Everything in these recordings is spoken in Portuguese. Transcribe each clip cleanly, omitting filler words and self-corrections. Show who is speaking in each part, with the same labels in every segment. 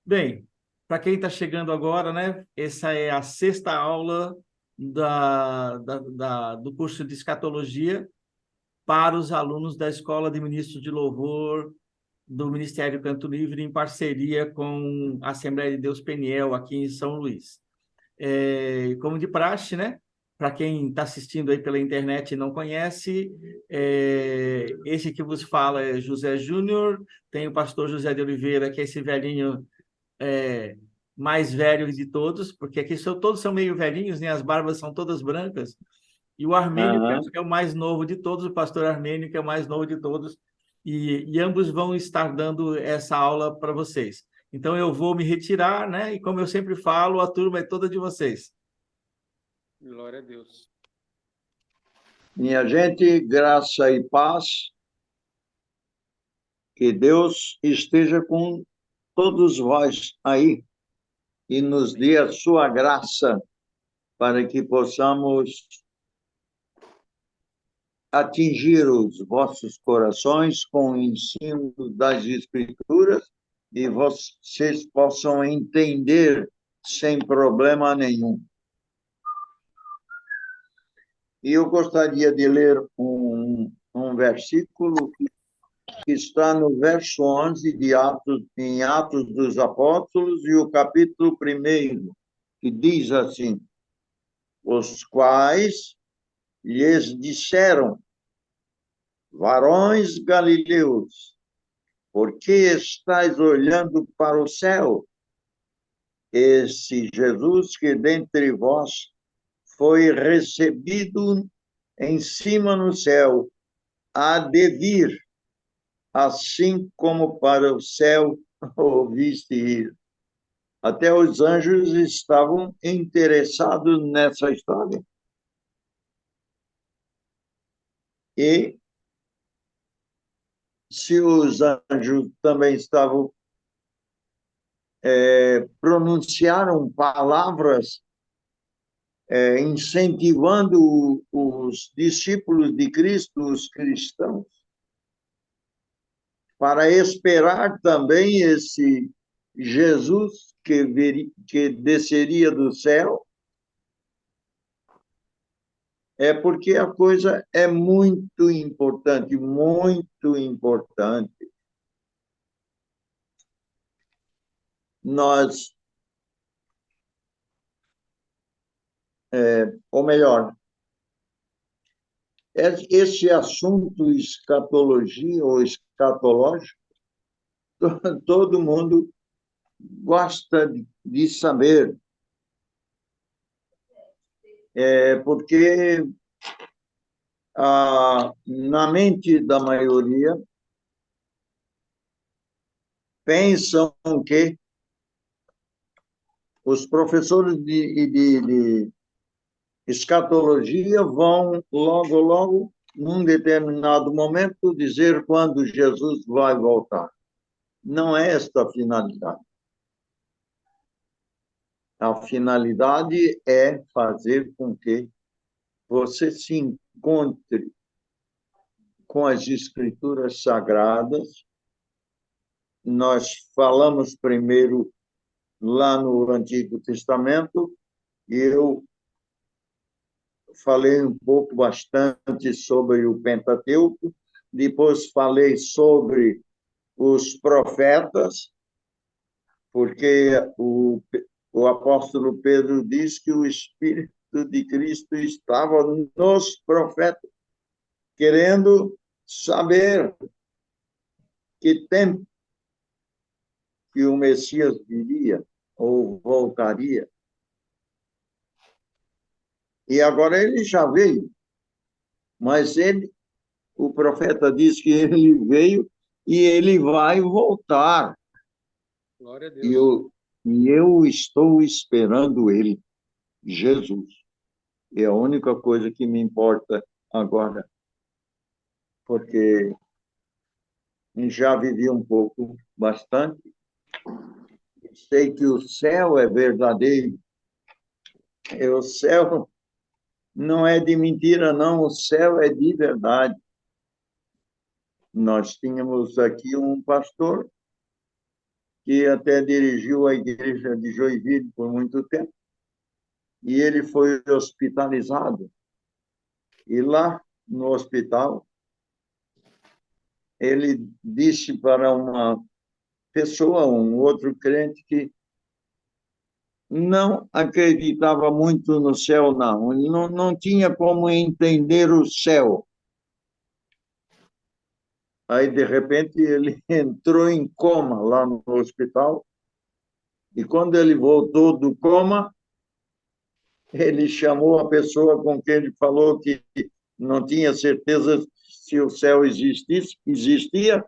Speaker 1: Bem, para quem está chegando agora, né? Essa é a sexta aula do curso de Escatologia para os alunos da Escola de Ministros de Louvor do Ministério Canto Livre, em parceria com a Assembleia de Deus Peniel, aqui em São Luís. Como de praxe, né? Para quem está assistindo aí pela internet e não conhece, esse que vos fala é José Júnior, tem o pastor José de Oliveira, que é esse velhinho é, mais velho de todos, porque aqui todos são meio velhinhos, né? As barbas são todas brancas, e o Armênio, que acho
Speaker 2: Aham.
Speaker 1: que é o mais novo de todos, o pastor Armênio, que é o mais novo de todos, e ambos vão estar dando essa aula para vocês. Então, eu vou me retirar, né? E como eu sempre falo, a turma é toda de vocês.
Speaker 3: Glória a Deus.
Speaker 2: Minha gente, graça e paz, que Deus esteja com todos vós aí e nos dê a sua graça para que possamos atingir os vossos corações com o ensino das Escrituras e vocês possam entender sem problema nenhum. E eu gostaria de ler um versículo que está no verso 11 de Atos, em Atos dos Apóstolos, e o capítulo 1, que diz assim: os quais lhes disseram, varões galileus, por que estáis olhando para o céu? Esse Jesus que dentre vós foi recebido em cima no céu, há de vir, assim como para o céu ouviste ir. Até os anjos estavam interessados nessa história. E se os anjos também estavam pronunciaram palavras incentivando os discípulos de Cristo, os cristãos, para esperar também esse Jesus que desceria do céu, é porque a coisa é muito importante, muito importante. Nós, ou melhor, esse assunto escatologia ou escatológico, todo mundo gosta de saber, porque na mente da maioria pensam que os professores de escatologia vão logo, logo, num determinado momento, dizer quando Jesus vai voltar. Não é esta a finalidade. A finalidade é fazer com que você se encontre com as Escrituras Sagradas. Nós falamos primeiro lá no Antigo Testamento, e eu falei um pouco, bastante, sobre o Pentateuco, depois falei sobre os profetas, porque o apóstolo Pedro diz que o Espírito de Cristo estava nos profetas, querendo saber que tempo que o Messias viria ou voltaria. E agora ele já veio, mas o profeta diz que ele veio e ele vai voltar.
Speaker 3: Glória a
Speaker 2: E
Speaker 3: Deus.
Speaker 2: eu estou esperando ele, Jesus. É a única coisa que me importa agora, porque já vivi um pouco, bastante. Sei que o céu é verdadeiro. O céu não é de mentira, não. O céu é de verdade. Nós tínhamos aqui um pastor que até dirigiu a igreja de Joinville por muito tempo, e ele foi hospitalizado. E lá no hospital, ele disse para uma pessoa, um outro crente, que não acreditava muito no céu, não. Ele não tinha como entender o céu. Aí, de repente, ele entrou em coma lá no hospital, e quando ele voltou do coma, ele chamou a pessoa com quem ele falou que não tinha certeza se o céu existia.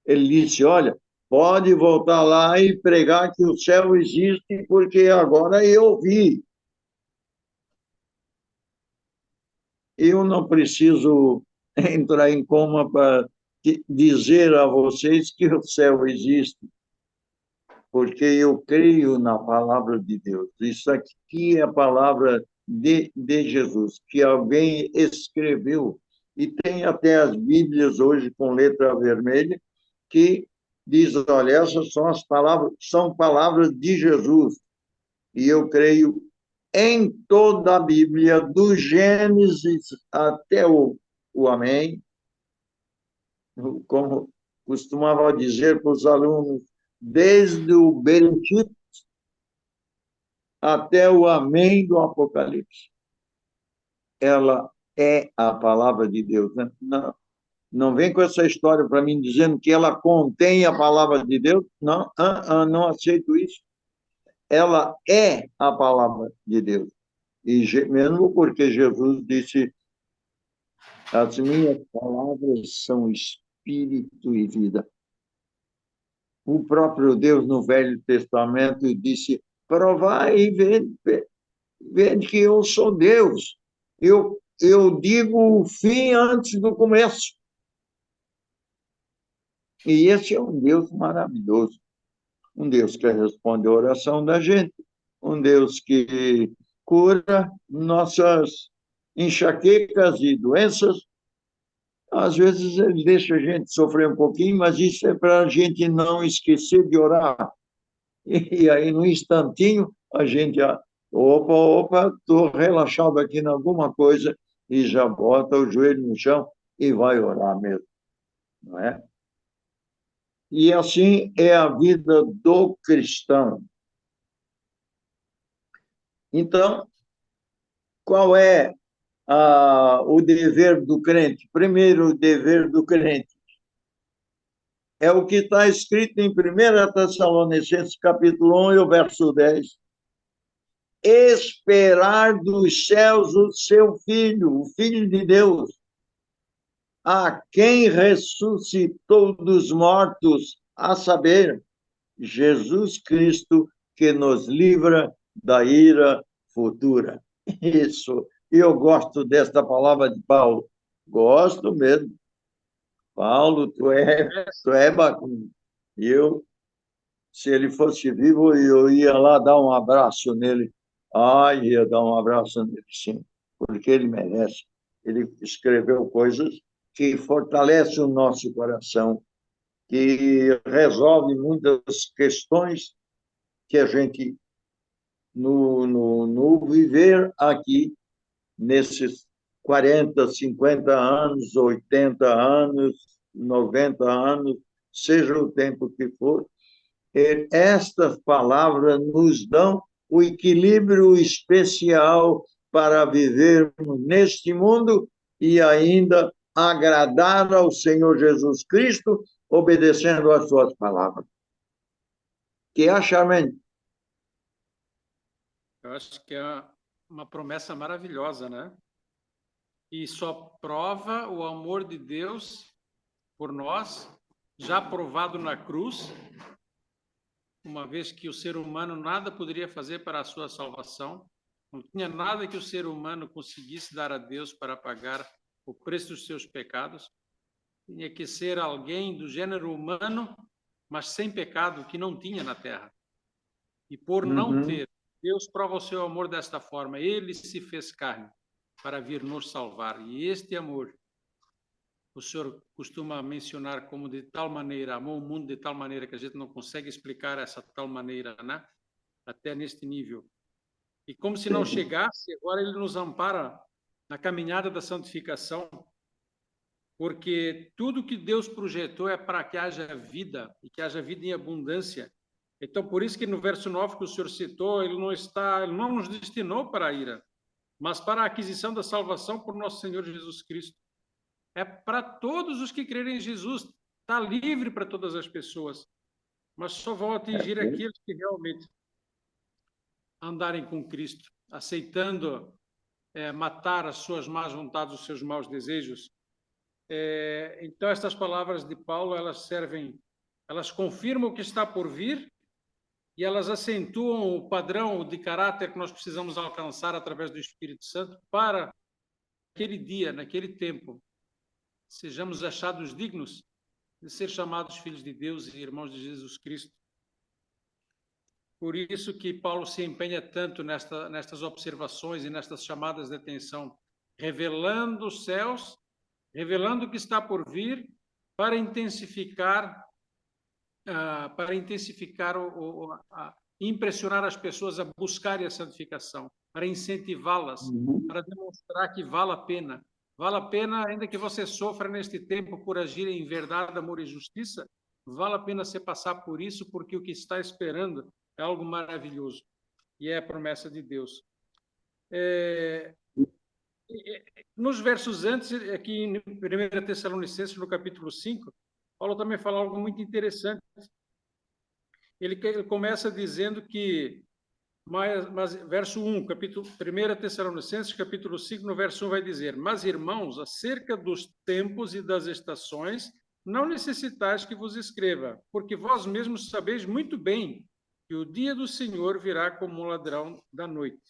Speaker 2: Ele disse: olha, pode voltar lá e pregar que o céu existe, porque agora eu vi. Eu não preciso entrar em coma para dizer a vocês que o céu existe, porque eu creio na palavra de Deus. Isso aqui é a palavra de Jesus, que alguém escreveu. E tem até as Bíblias hoje com letra vermelha, que diz: olha, essas são as palavras, são palavras de Jesus. E eu creio em toda a Bíblia, do Gênesis até o Amém, como costumava dizer para os alunos, desde o Bereshit até o Amém do Apocalipse. Ela é a palavra de Deus. Né? Não vem com essa história para mim dizendo que ela contém a palavra de Deus. Não, não aceito isso. Ela é a palavra de Deus. E mesmo porque Jesus disse: as minhas palavras são espírito e vida. O próprio Deus, no Velho Testamento, disse: provai e vede que eu sou Deus. Eu digo o fim antes do começo. E esse é um Deus maravilhoso. Um Deus que responde a oração da gente. Um Deus que cura nossas enxaquecas e doenças. Às vezes ele deixa a gente sofrer um pouquinho, mas isso é para a gente não esquecer de orar. E aí, no instantinho, a gente já, opa, estou relaxado aqui em alguma coisa, e já bota o joelho no chão e vai orar mesmo, não é? E assim é a vida do cristão. Então, qual é o dever do crente? Primeiro, o dever do crente é o que está escrito em 1 Tessalonicenses, capítulo 1, e o verso 10. Esperar dos céus o seu Filho, o Filho de Deus, a quem ressuscitou dos mortos, a saber, Jesus Cristo, que nos livra da ira futura. Isso. Eu gosto desta palavra de Paulo. Gosto mesmo. Paulo, tu é bacana. Eu, se ele fosse vivo, eu ia lá dar um abraço nele. Ia dar um abraço nele, sim, porque ele merece. Ele escreveu coisas que fortalecem o nosso coração, que resolve muitas questões que a gente, no viver aqui, nesses 40, 50 anos, 80 anos, 90 anos, seja o tempo que for, estas palavras nos dão o equilíbrio especial para vivermos neste mundo e ainda agradar ao Senhor Jesus Cristo, obedecendo às suas palavras. Que acha, amém?
Speaker 3: Eu acho que é uma promessa maravilhosa, né? E só prova o amor de Deus por nós, já provado na cruz, uma vez que o ser humano nada poderia fazer para a sua salvação, não tinha nada que o ser humano conseguisse dar a Deus para pagar o preço dos seus pecados, tinha que ser alguém do gênero humano, mas sem pecado, que não tinha na terra. E por não ter, Deus prova o seu amor desta forma. Ele se fez carne para vir nos salvar. E este amor o senhor costuma mencionar como de tal maneira, amou o mundo de tal maneira que a gente não consegue explicar essa tal maneira, né? Até neste nível. E como se não chegasse, agora ele nos ampara na caminhada da santificação, porque tudo que Deus projetou é para que haja vida, e que haja vida em abundância. Então, por isso que no verso 9 que o senhor citou, ele não nos destinou para a ira, mas para a aquisição da salvação por nosso Senhor Jesus Cristo. É para todos os que crerem em Jesus, está livre para todas as pessoas, mas só vão atingir aqueles que realmente andarem com Cristo, aceitando matar as suas más vontades, os seus maus desejos. Então, estas palavras de Paulo, elas confirmam o que está por vir e elas acentuam o padrão de caráter que nós precisamos alcançar através do Espírito Santo para aquele dia, naquele tempo, sejamos achados dignos de ser chamados filhos de Deus e irmãos de Jesus Cristo. Por isso que Paulo se empenha tanto nestas observações e nestas chamadas de atenção, revelando os céus, revelando o que está por vir, para intensificar, impressionar as pessoas a buscarem a santificação, para incentivá-las, para demonstrar que vale a pena. Vale a pena, ainda que você sofra neste tempo por agir em verdade, amor e justiça, vale a pena você passar por isso, porque o que está esperando é algo maravilhoso, e é a promessa de Deus. Nos versos antes, aqui em 1 Tessalonicenses, no capítulo 5, Paulo também fala algo muito interessante. Ele começa dizendo que, mas verso 1, 1 Tessalonicenses, capítulo 5, no verso 1 vai dizer: mas, irmãos, acerca dos tempos e das estações, não necessitais que vos escreva, porque vós mesmos sabeis muito bem que o dia do Senhor virá como um ladrão da noite.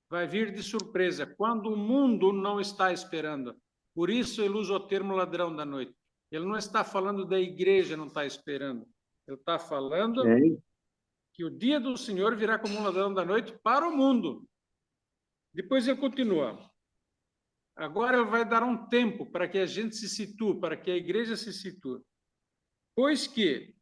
Speaker 3: Vai vir de surpresa, quando o mundo não está esperando. Por isso ele usa o termo ladrão da noite. Ele não está falando da igreja, não está esperando. Ele está falando que o dia do Senhor virá como um ladrão da noite para o mundo. Depois ele continua. Agora ele vai dar um tempo para que a gente se situe, para que a igreja se situe. Pois que,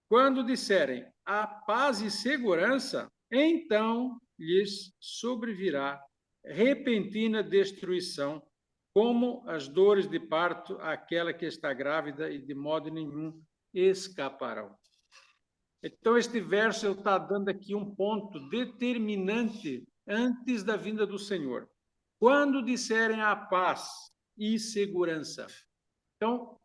Speaker 3: quando disserem a paz e segurança, então lhes sobrevirá repentina destruição, como as dores de parto àquela que está grávida, e de modo nenhum escaparão. Então, este verso está dando aqui um ponto determinante antes da vinda do Senhor. Quando disserem a paz e segurança. Então,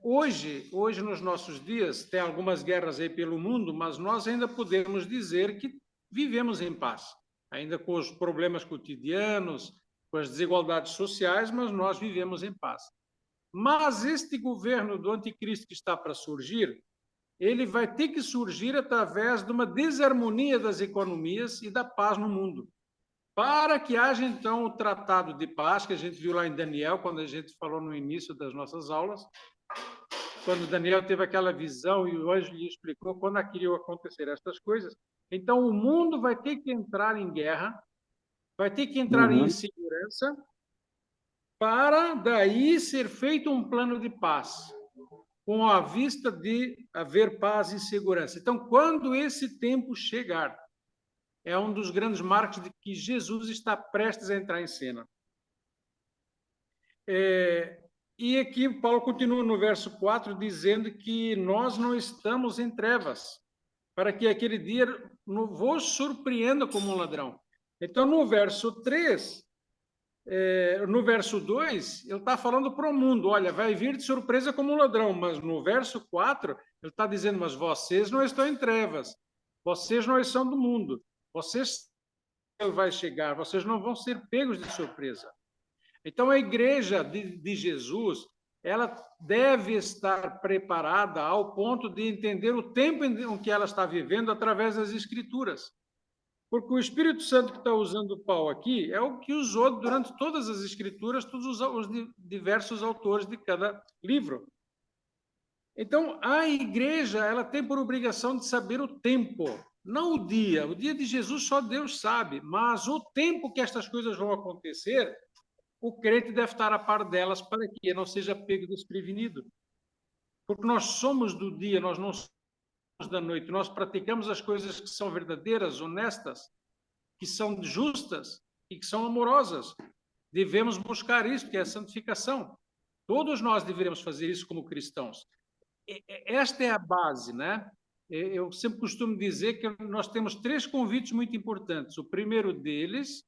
Speaker 3: hoje, nos nossos dias, tem algumas guerras aí pelo mundo, mas nós ainda podemos dizer que vivemos em paz, ainda com os problemas cotidianos, com as desigualdades sociais, mas nós vivemos em paz. Mas este governo do anticristo que está para surgir, ele vai ter que surgir através de uma desarmonia das economias e da paz no mundo, para que haja, então, o tratado de paz, que a gente viu lá em Daniel, quando a gente falou no início das nossas aulas, quando Daniel teve aquela visão e o anjo lhe explicou quando iriam acontecer estas coisas. Então, o mundo vai ter que entrar em guerra, vai ter que entrar em insegurança, para daí ser feito um plano de paz, com a vista de haver paz e segurança. Então, quando esse tempo chegar, é um dos grandes marcos de que Jesus está prestes a entrar em cena. E aqui Paulo continua no verso 4, dizendo que nós não estamos em trevas, para que aquele dia vos surpreenda como um ladrão. Então, no verso 3, no verso 2, ele está falando para o mundo, olha, vai vir de surpresa como um ladrão, mas no verso 4, ele está dizendo, mas vocês não estão em trevas, vocês não são do mundo, vocês vai chegar, vocês não vão ser pegos de surpresa. Então, a igreja de Jesus, ela deve estar preparada ao ponto de entender o tempo em que ela está vivendo através das Escrituras. Porque o Espírito Santo que está usando Paulo aqui é o que usou durante todas as Escrituras, todos os diversos autores de cada livro. Então, a igreja, ela tem por obrigação de saber o tempo, não o dia. O dia de Jesus só Deus sabe, mas o tempo que estas coisas vão acontecer, o crente deve estar a par delas para que não seja pego desprevenido. Porque nós somos do dia, nós não somos da noite, nós praticamos as coisas que são verdadeiras, honestas, que são justas e que são amorosas. Devemos buscar isso, que é a santificação. Todos nós deveríamos fazer isso como cristãos. Esta é a base, né? Eu sempre costumo dizer que nós temos 3 convites muito importantes. O primeiro deles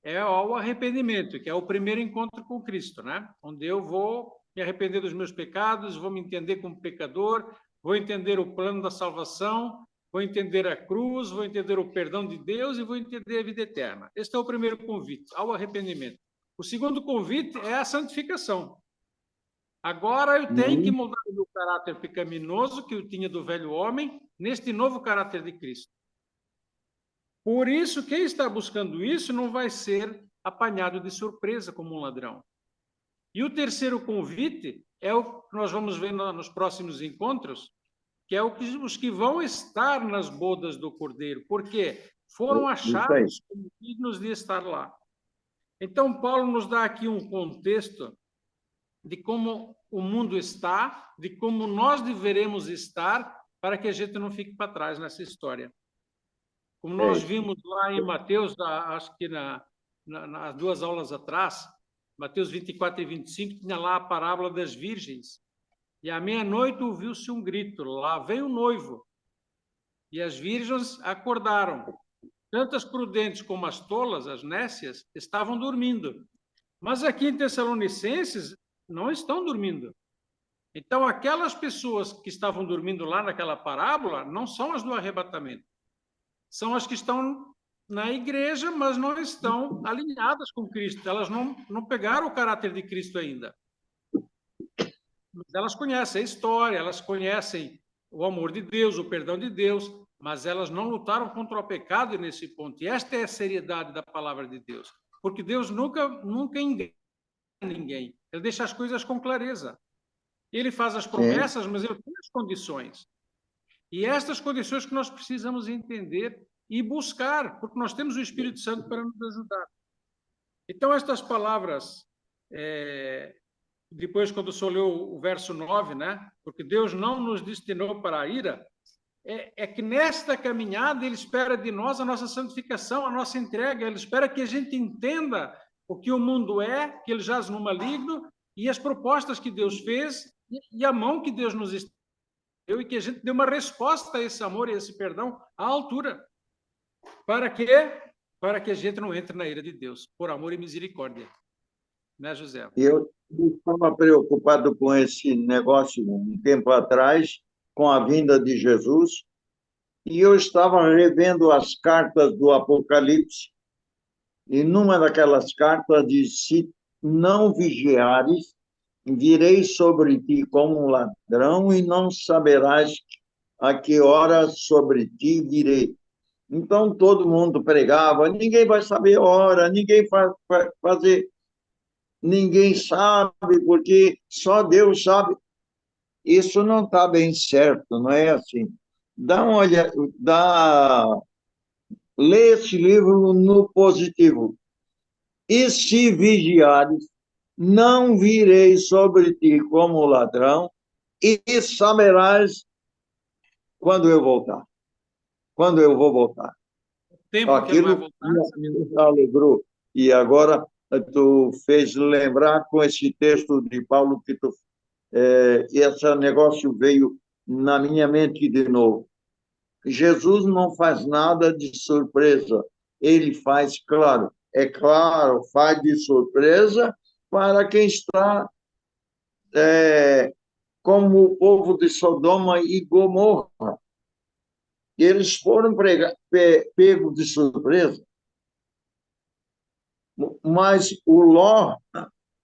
Speaker 3: é ao arrependimento, que é o primeiro encontro com Cristo, né? Onde eu vou me arrepender dos meus pecados, vou me entender como pecador, vou entender o plano da salvação, vou entender a cruz, vou entender o perdão de Deus e vou entender a vida eterna. Este é o primeiro convite, ao arrependimento. O segundo convite é a santificação. Agora eu tenho que mudar o meu caráter pecaminoso que eu tinha do velho homem neste novo caráter de Cristo. Por isso, quem está buscando isso não vai ser apanhado de surpresa como um ladrão. E o terceiro convite é o que nós vamos ver nos próximos encontros, que é os que vão estar nas bodas do Cordeiro, porque foram achados dignos de estar lá. Então, Paulo nos dá aqui um contexto de como o mundo está, de como nós deveremos estar, para que a gente não fique para trás nessa história. Como nós vimos lá em Mateus, acho que nas 2 aulas atrás, Mateus 24 e 25, tinha lá a parábola das virgens. E à meia-noite ouviu-se um grito, lá vem o noivo. E as virgens acordaram. Tanto as prudentes como as tolas, as nécias, estavam dormindo. Mas aqui em Tessalonicenses, não estão dormindo. Então, aquelas pessoas que estavam dormindo lá naquela parábola não são as do arrebatamento. São as que estão na igreja, mas não estão alinhadas com Cristo. Elas não pegaram o caráter de Cristo ainda. Mas elas conhecem a história, elas conhecem o amor de Deus, o perdão de Deus, mas elas não lutaram contra o pecado nesse ponto. E esta é a seriedade da palavra de Deus. Porque Deus nunca engana ninguém. Ele deixa as coisas com clareza. Ele faz as promessas, mas ele tem as condições. E estas condições que nós precisamos entender e buscar, porque nós temos o Espírito Santo para nos ajudar. Então, estas palavras, depois, quando o senhor leu o verso 9, né? Porque Deus não nos destinou para a ira, é que nesta caminhada Ele espera de nós a nossa santificação, a nossa entrega. Ele espera que a gente entenda o que o mundo é, que ele jaz no maligno, e as propostas que Deus fez, e a mão que Deus nos estendeu, e que a gente dê uma resposta a esse amor e a esse perdão à altura. Para quê? Para que a gente não entre na ira de Deus, por amor e misericórdia. Né, José?
Speaker 2: Eu estava preocupado com esse negócio um tempo atrás, com a vinda de Jesus, e eu estava revendo as cartas do Apocalipse, e numa daquelas cartas diz: se não vigiares, virei sobre ti como um ladrão, e não saberás a que hora sobre ti virei. Então todo mundo pregava, ninguém vai saber a hora, ninguém vai fazer, ninguém sabe, porque só Deus sabe. Isso não está bem certo, não é assim. Dá uma olhada, lê esse livro no positivo. E se vigiares, não virei sobre ti como ladrão, e saberás quando eu voltar. Quando eu vou voltar.
Speaker 3: O tempo que ele vai voltar.
Speaker 2: Me alegrou. E agora tu fez lembrar com esse texto de Paulo que esse negócio veio na minha mente de novo. Jesus não faz nada de surpresa. Ele faz, claro, faz de surpresa para quem está como o povo de Sodoma e Gomorra. Eles foram pegos de surpresa, mas o Ló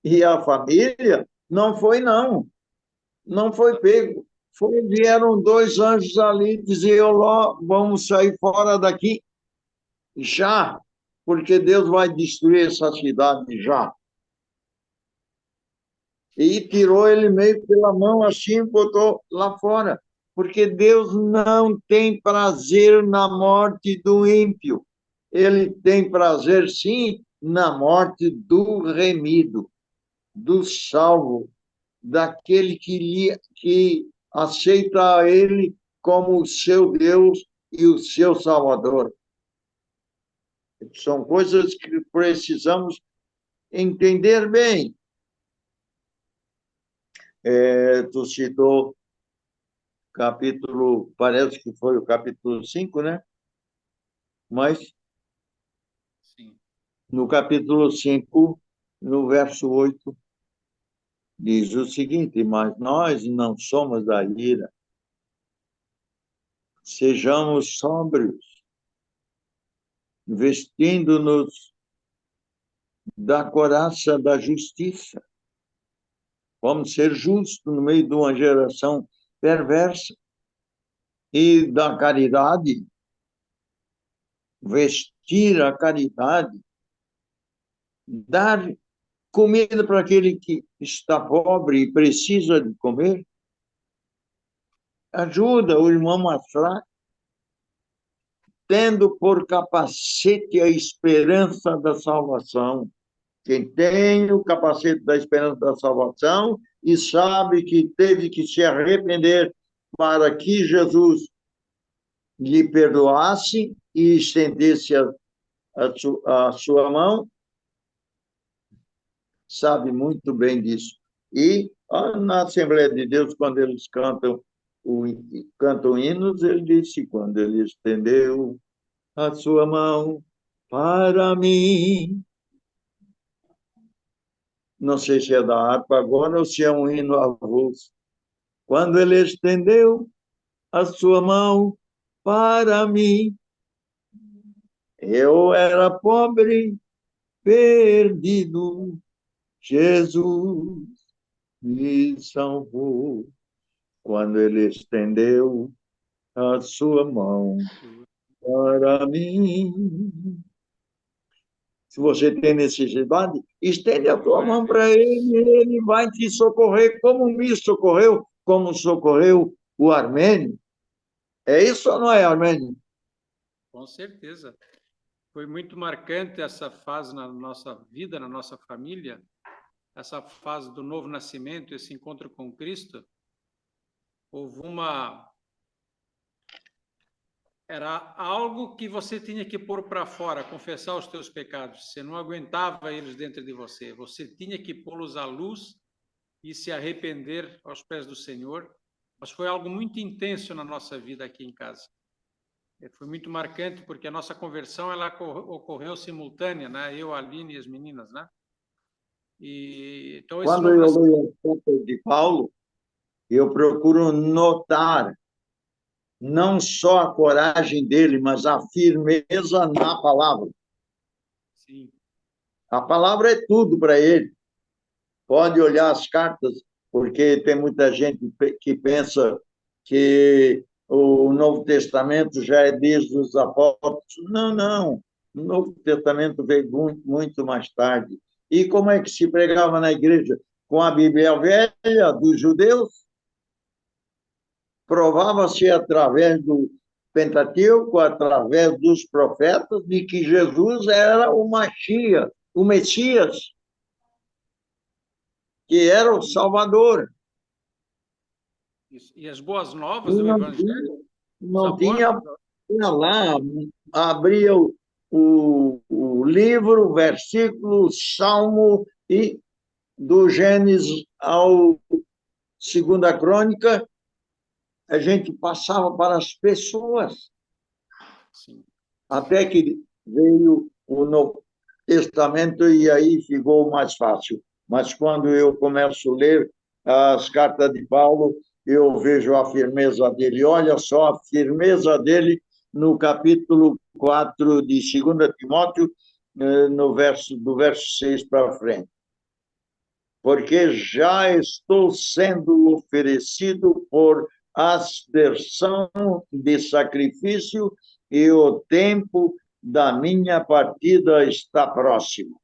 Speaker 2: e a família não foi, não. Não foi pego. Vieram 2 anjos ali dizer: Ló, vamos sair fora daqui já, porque Deus vai destruir essa cidade já. E tirou ele meio pela mão assim, botou lá fora. Porque Deus não tem prazer na morte do ímpio. Ele tem prazer, sim, na morte do remido, do salvo, daquele que aceita ele como o seu Deus e o seu Salvador. São coisas que precisamos entender bem. Tu citou capítulo, parece que foi o capítulo 5, né? Mas
Speaker 3: Sim.
Speaker 2: no capítulo 5, no verso 8, diz o seguinte: mas nós não somos da ira, sejamos sóbrios, vestindo-nos da couraça da justiça. Vamos ser justos no meio de uma geração perversa, e da caridade, vestir a caridade, dar comida para aquele que está pobre e precisa de comer, ajuda o irmão mais fraco, tendo por capacete a esperança da salvação. Quem tem o capacete da esperança da salvação e sabe que teve que se arrepender para que Jesus lhe perdoasse e estendesse a sua mão, sabe muito bem disso. E na Assembleia de Deus, quando eles cantam hinos, ele disse: quando ele estendeu a sua mão para mim. Não sei se é da harpa agora ou se é um hino avulso. Quando ele estendeu a sua mão para mim, eu era pobre, perdido, Jesus me salvou. Quando ele estendeu a sua mão para mim. Se você tem necessidade, estende a tua mão para ele, ele vai te socorrer, como me socorreu, como socorreu o Armênio. É isso ou não é, Armênio?
Speaker 3: Com certeza. Foi muito marcante essa fase na nossa vida, na nossa família, essa fase do novo nascimento, esse encontro com Cristo. Houve era algo que você tinha que pôr para fora, confessar os teus pecados. Você não aguentava eles dentro de você. Você tinha que pô-los à luz e se arrepender aos pés do Senhor. Mas foi algo muito intenso na nossa vida aqui em casa. Foi muito marcante porque a nossa conversão ela ocorreu simultânea, né? Eu, a Aline e as meninas, né? E então esse
Speaker 2: Quando
Speaker 3: novo
Speaker 2: eu
Speaker 3: nascimento...
Speaker 2: leio a carta de Paulo, eu procuro notar não só a coragem dele, mas a firmeza na palavra.
Speaker 3: Sim.
Speaker 2: A palavra é tudo para ele. Pode olhar as cartas, porque tem muita gente que pensa que o Novo Testamento já é desde os apóstolos. Não, não. O Novo Testamento veio muito, muito mais tarde. E como é que se pregava na igreja? Com a Bíblia velha dos judeus? Provava-se através do Pentateuco, através dos profetas, de que Jesus era o Machia, o Messias, que era o Salvador.
Speaker 3: Isso. E as boas
Speaker 2: E
Speaker 3: novas do Evangelho,
Speaker 2: não tinha lá, abria o livro, o versículo, o salmo, e do Gênesis ao Segunda Crônica, a gente passava para as pessoas.
Speaker 3: Sim.
Speaker 2: Até que veio o Novo Testamento e aí ficou mais fácil. Mas quando eu começo a ler as cartas de Paulo, eu vejo a firmeza dele. Olha só a firmeza dele no capítulo 4 de 2 Timóteo, do verso 6 para frente. Porque já estou sendo oferecido por aspersão de sacrifício e o tempo da minha partida está próximo.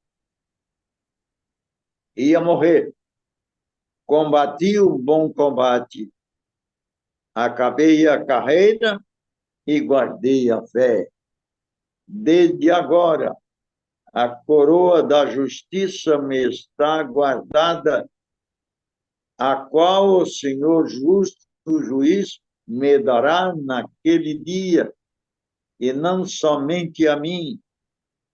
Speaker 2: Ia morrer. Combati o bom combate, acabei a carreira e guardei a fé. Desde agora, A coroa da justiça me está guardada, a qual o Senhor justo juiz me dará naquele dia, e não somente a mim,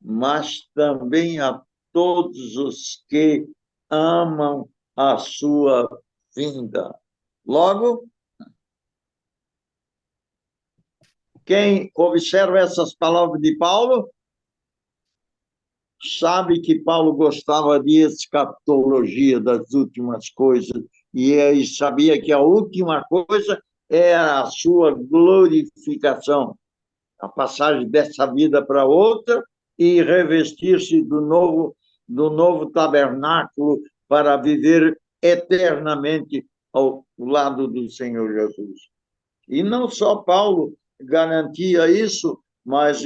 Speaker 2: mas também a todos os que amam a sua vinda. Logo, quem observa essas palavras de Paulo, sabe que Paulo gostava de escatologia das últimas coisas, e ele sabia que a última coisa era a sua glorificação, a passagem dessa vida para outra e revestir-se do novo tabernáculo para viver eternamente ao lado do Senhor Jesus. E não só Paulo garantia isso, mas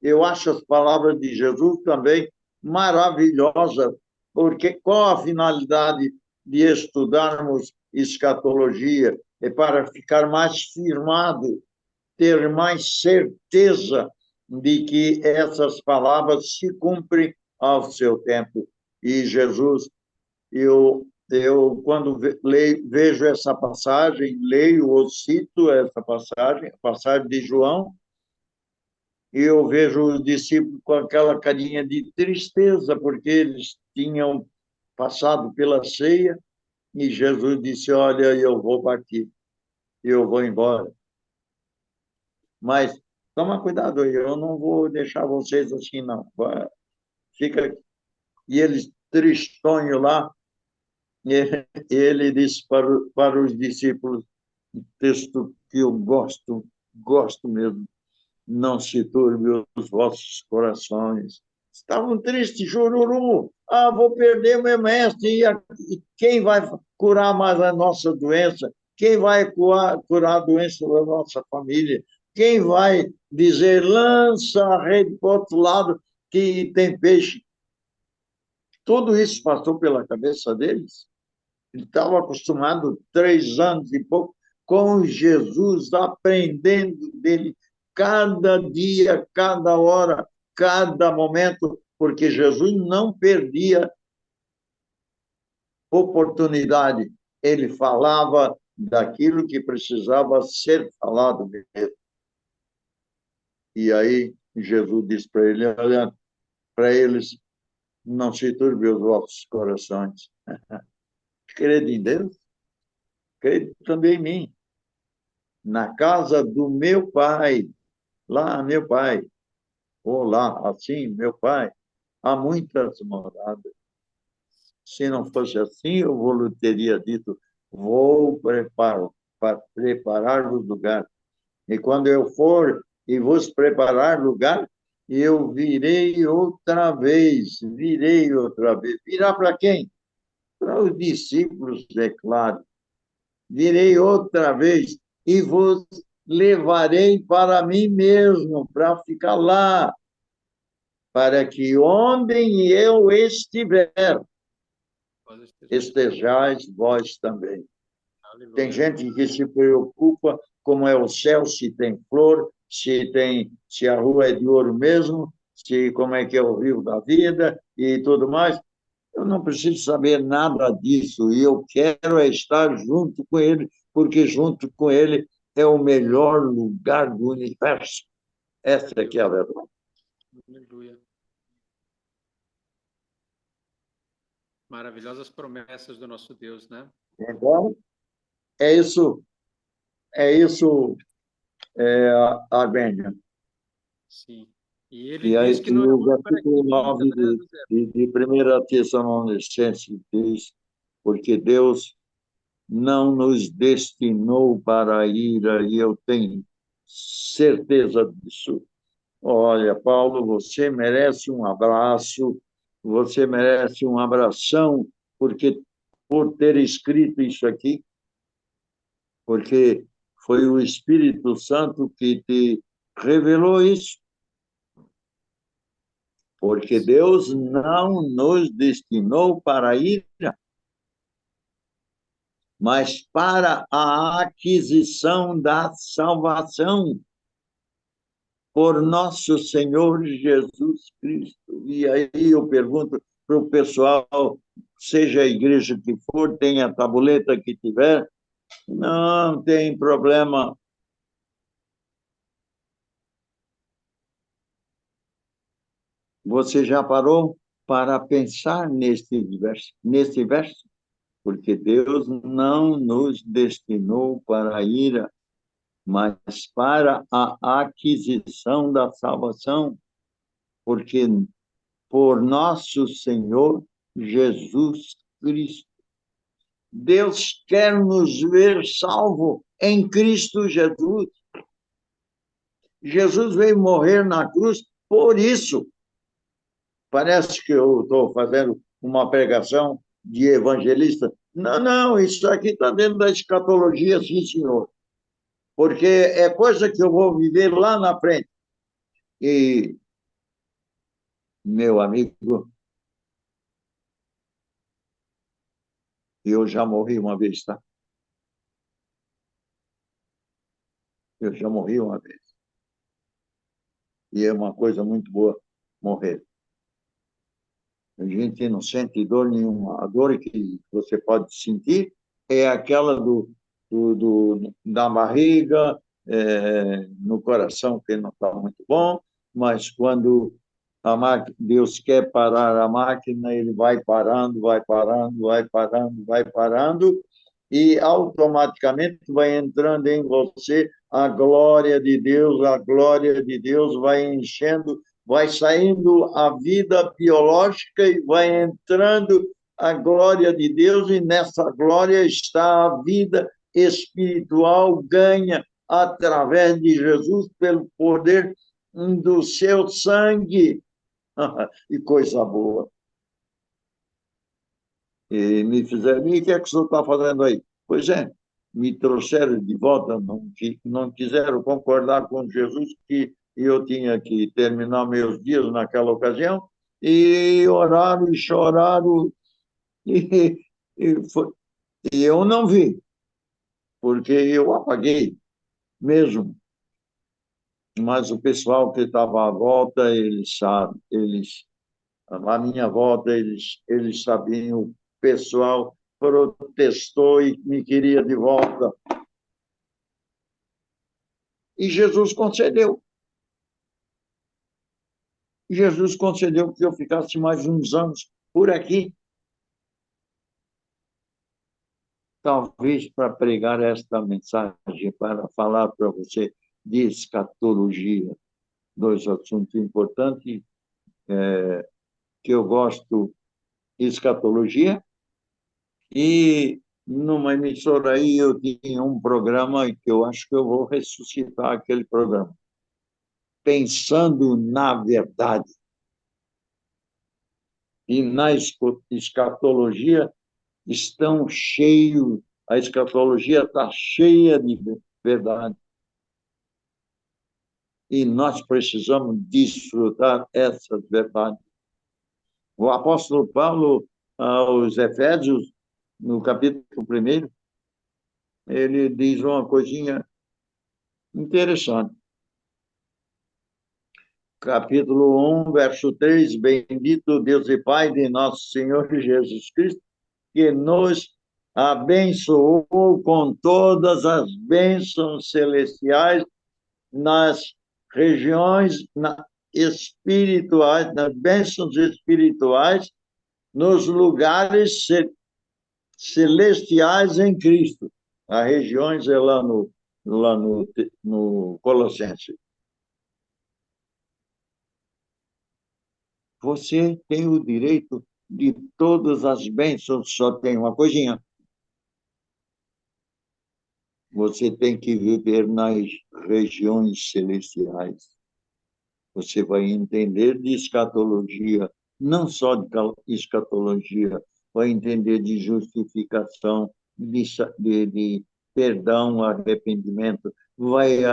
Speaker 2: eu acho as palavras de Jesus também maravilhosas, porque qual a finalidade de estudarmos escatologia? É para ficar mais firmado, ter mais certeza de que essas palavras se cumprem ao seu tempo. E Jesus, eu quando vejo essa passagem, leio ou cito essa passagem, a passagem de João, e eu vejo os discípulos com aquela carinha de tristeza, porque eles tinham passado pela ceia, e Jesus disse, olha, eu vou partir, eu vou embora. Mas toma cuidado, eu não vou deixar vocês assim, não. Fica. E eles tristonhos lá, ele disse para os discípulos, um texto que eu gosto mesmo, não se turbe os vossos corações. Estavam tristes, chororô. Ah, vou perder meu mestre. E quem vai curar mais a nossa doença? Quem vai curar a doença da nossa família? Quem vai dizer, lança a rede para o outro lado que tem peixe? Tudo isso passou pela cabeça deles. Ele estava acostumado 3 anos e pouco com Jesus, aprendendo dele cada dia, cada hora, cada momento, porque Jesus não perdia oportunidade. Ele falava daquilo que precisava ser falado mesmo. E aí Jesus disse para ele, olha, para eles, não se turbe os vossos corações. Crede em Deus, crede também em mim. Na casa do meu pai, lá meu pai, ou lá, assim, meu pai, há muitas moradas. Se não fosse assim, eu vou teria dito, vou preparar o lugar. E quando eu for e vos preparar lugar, eu virei outra vez, virei outra vez. Virá para quem? Para os discípulos, é claro. Virei outra vez e vos levarei para mim mesmo, para ficar lá, para que onde eu estiver, estejais vós também. Tem gente que se preocupa como é o céu, se tem flor, se a rua é de ouro mesmo, se como é que é o rio da vida e tudo mais. Eu não preciso saber nada disso e eu quero é estar junto com ele, porque junto com ele é o melhor lugar do universo. Essa é que é a verdade.
Speaker 3: Aleluia. Maravilhosas promessas do nosso Deus, né?
Speaker 2: Então, é isso, Armênia.
Speaker 3: Sim. E ele
Speaker 2: E aí,
Speaker 3: diz que não é
Speaker 2: o
Speaker 3: homem para que
Speaker 2: versículo
Speaker 3: minta,
Speaker 2: 9
Speaker 3: né, José?
Speaker 2: de 1 Tessalonicenses diz, porque Deus não nos destinou para a ira, e eu tenho certeza disso. Olha, Paulo, você merece um abraço, você merece um abração, porque por ter escrito isso aqui, porque foi o Espírito Santo que te revelou isso. Porque Deus não nos destinou para a ira, mas para a aquisição da salvação por nosso Senhor Jesus Cristo. E aí eu pergunto para o pessoal, seja a igreja que for, tenha a tabuleta que tiver, não tem problema. Você já parou para pensar neste verso? Porque Deus não nos destinou para a ira, mas para a aquisição da salvação, porque por nosso Senhor Jesus Cristo. Deus quer nos ver salvo em Cristo Jesus. Jesus veio morrer na cruz por isso. Parece que eu estou fazendo uma pregação de evangelista. Não, não, isso aqui está dentro da escatologia, sim, senhor. Porque é coisa que eu vou viver lá na frente. E, meu amigo, eu já morri uma vez, tá? Eu já morri uma vez. E é uma coisa muito boa morrer. A gente não sente dor nenhuma. A dor que você pode sentir é aquela da barriga, no coração, que não está muito bom, mas quando Deus quer parar a máquina, ele vai parando, vai parando, vai parando, vai parando, e automaticamente vai entrando em você a glória de Deus vai enchendo, vai saindo a vida biológica e vai entrando a glória de Deus, e nessa glória está a vida espiritual ganha através de Jesus pelo poder do seu sangue. E coisa boa. E me fizeram, e o que é que o senhor está fazendo aí? Pois é, me trouxeram de volta, não quiseram concordar com Jesus que eu tinha que terminar meus dias naquela ocasião, e oraram e choraram, e, foi, e eu não vi, porque eu apaguei mesmo. Mas o pessoal que estava à volta, eles sabem, à minha volta, eles sabiam, o pessoal protestou e me queria de volta. E Jesus concedeu. Jesus concedeu que eu ficasse mais uns anos por aqui, talvez para pregar esta mensagem, para falar para você de escatologia, dois assuntos importantes que eu gosto, escatologia, e numa emissora aí eu tinha um programa que eu acho que eu vou ressuscitar aquele programa. Pensando na verdade. E na escatologia estão cheios, a escatologia está cheia de verdade. E nós precisamos desfrutar essas verdades. O apóstolo Paulo, aos Efésios, no capítulo 1, ele diz uma coisinha interessante. Capítulo 1, verso 3, bendito Deus e Pai de nosso Senhor Jesus Cristo, que nos abençoou com todas as bênçãos celestiais nas regiões espirituais, nas bênçãos espirituais, nos lugares celestiais em Cristo. As regiões é lá no Colossenses. Você tem o direito de todas as bênçãos, só tem uma coisinha. Você tem que viver nas regiões celestiais. Você vai entender de escatologia, não só de escatologia, vai entender de justificação, de perdão, arrependimento, vai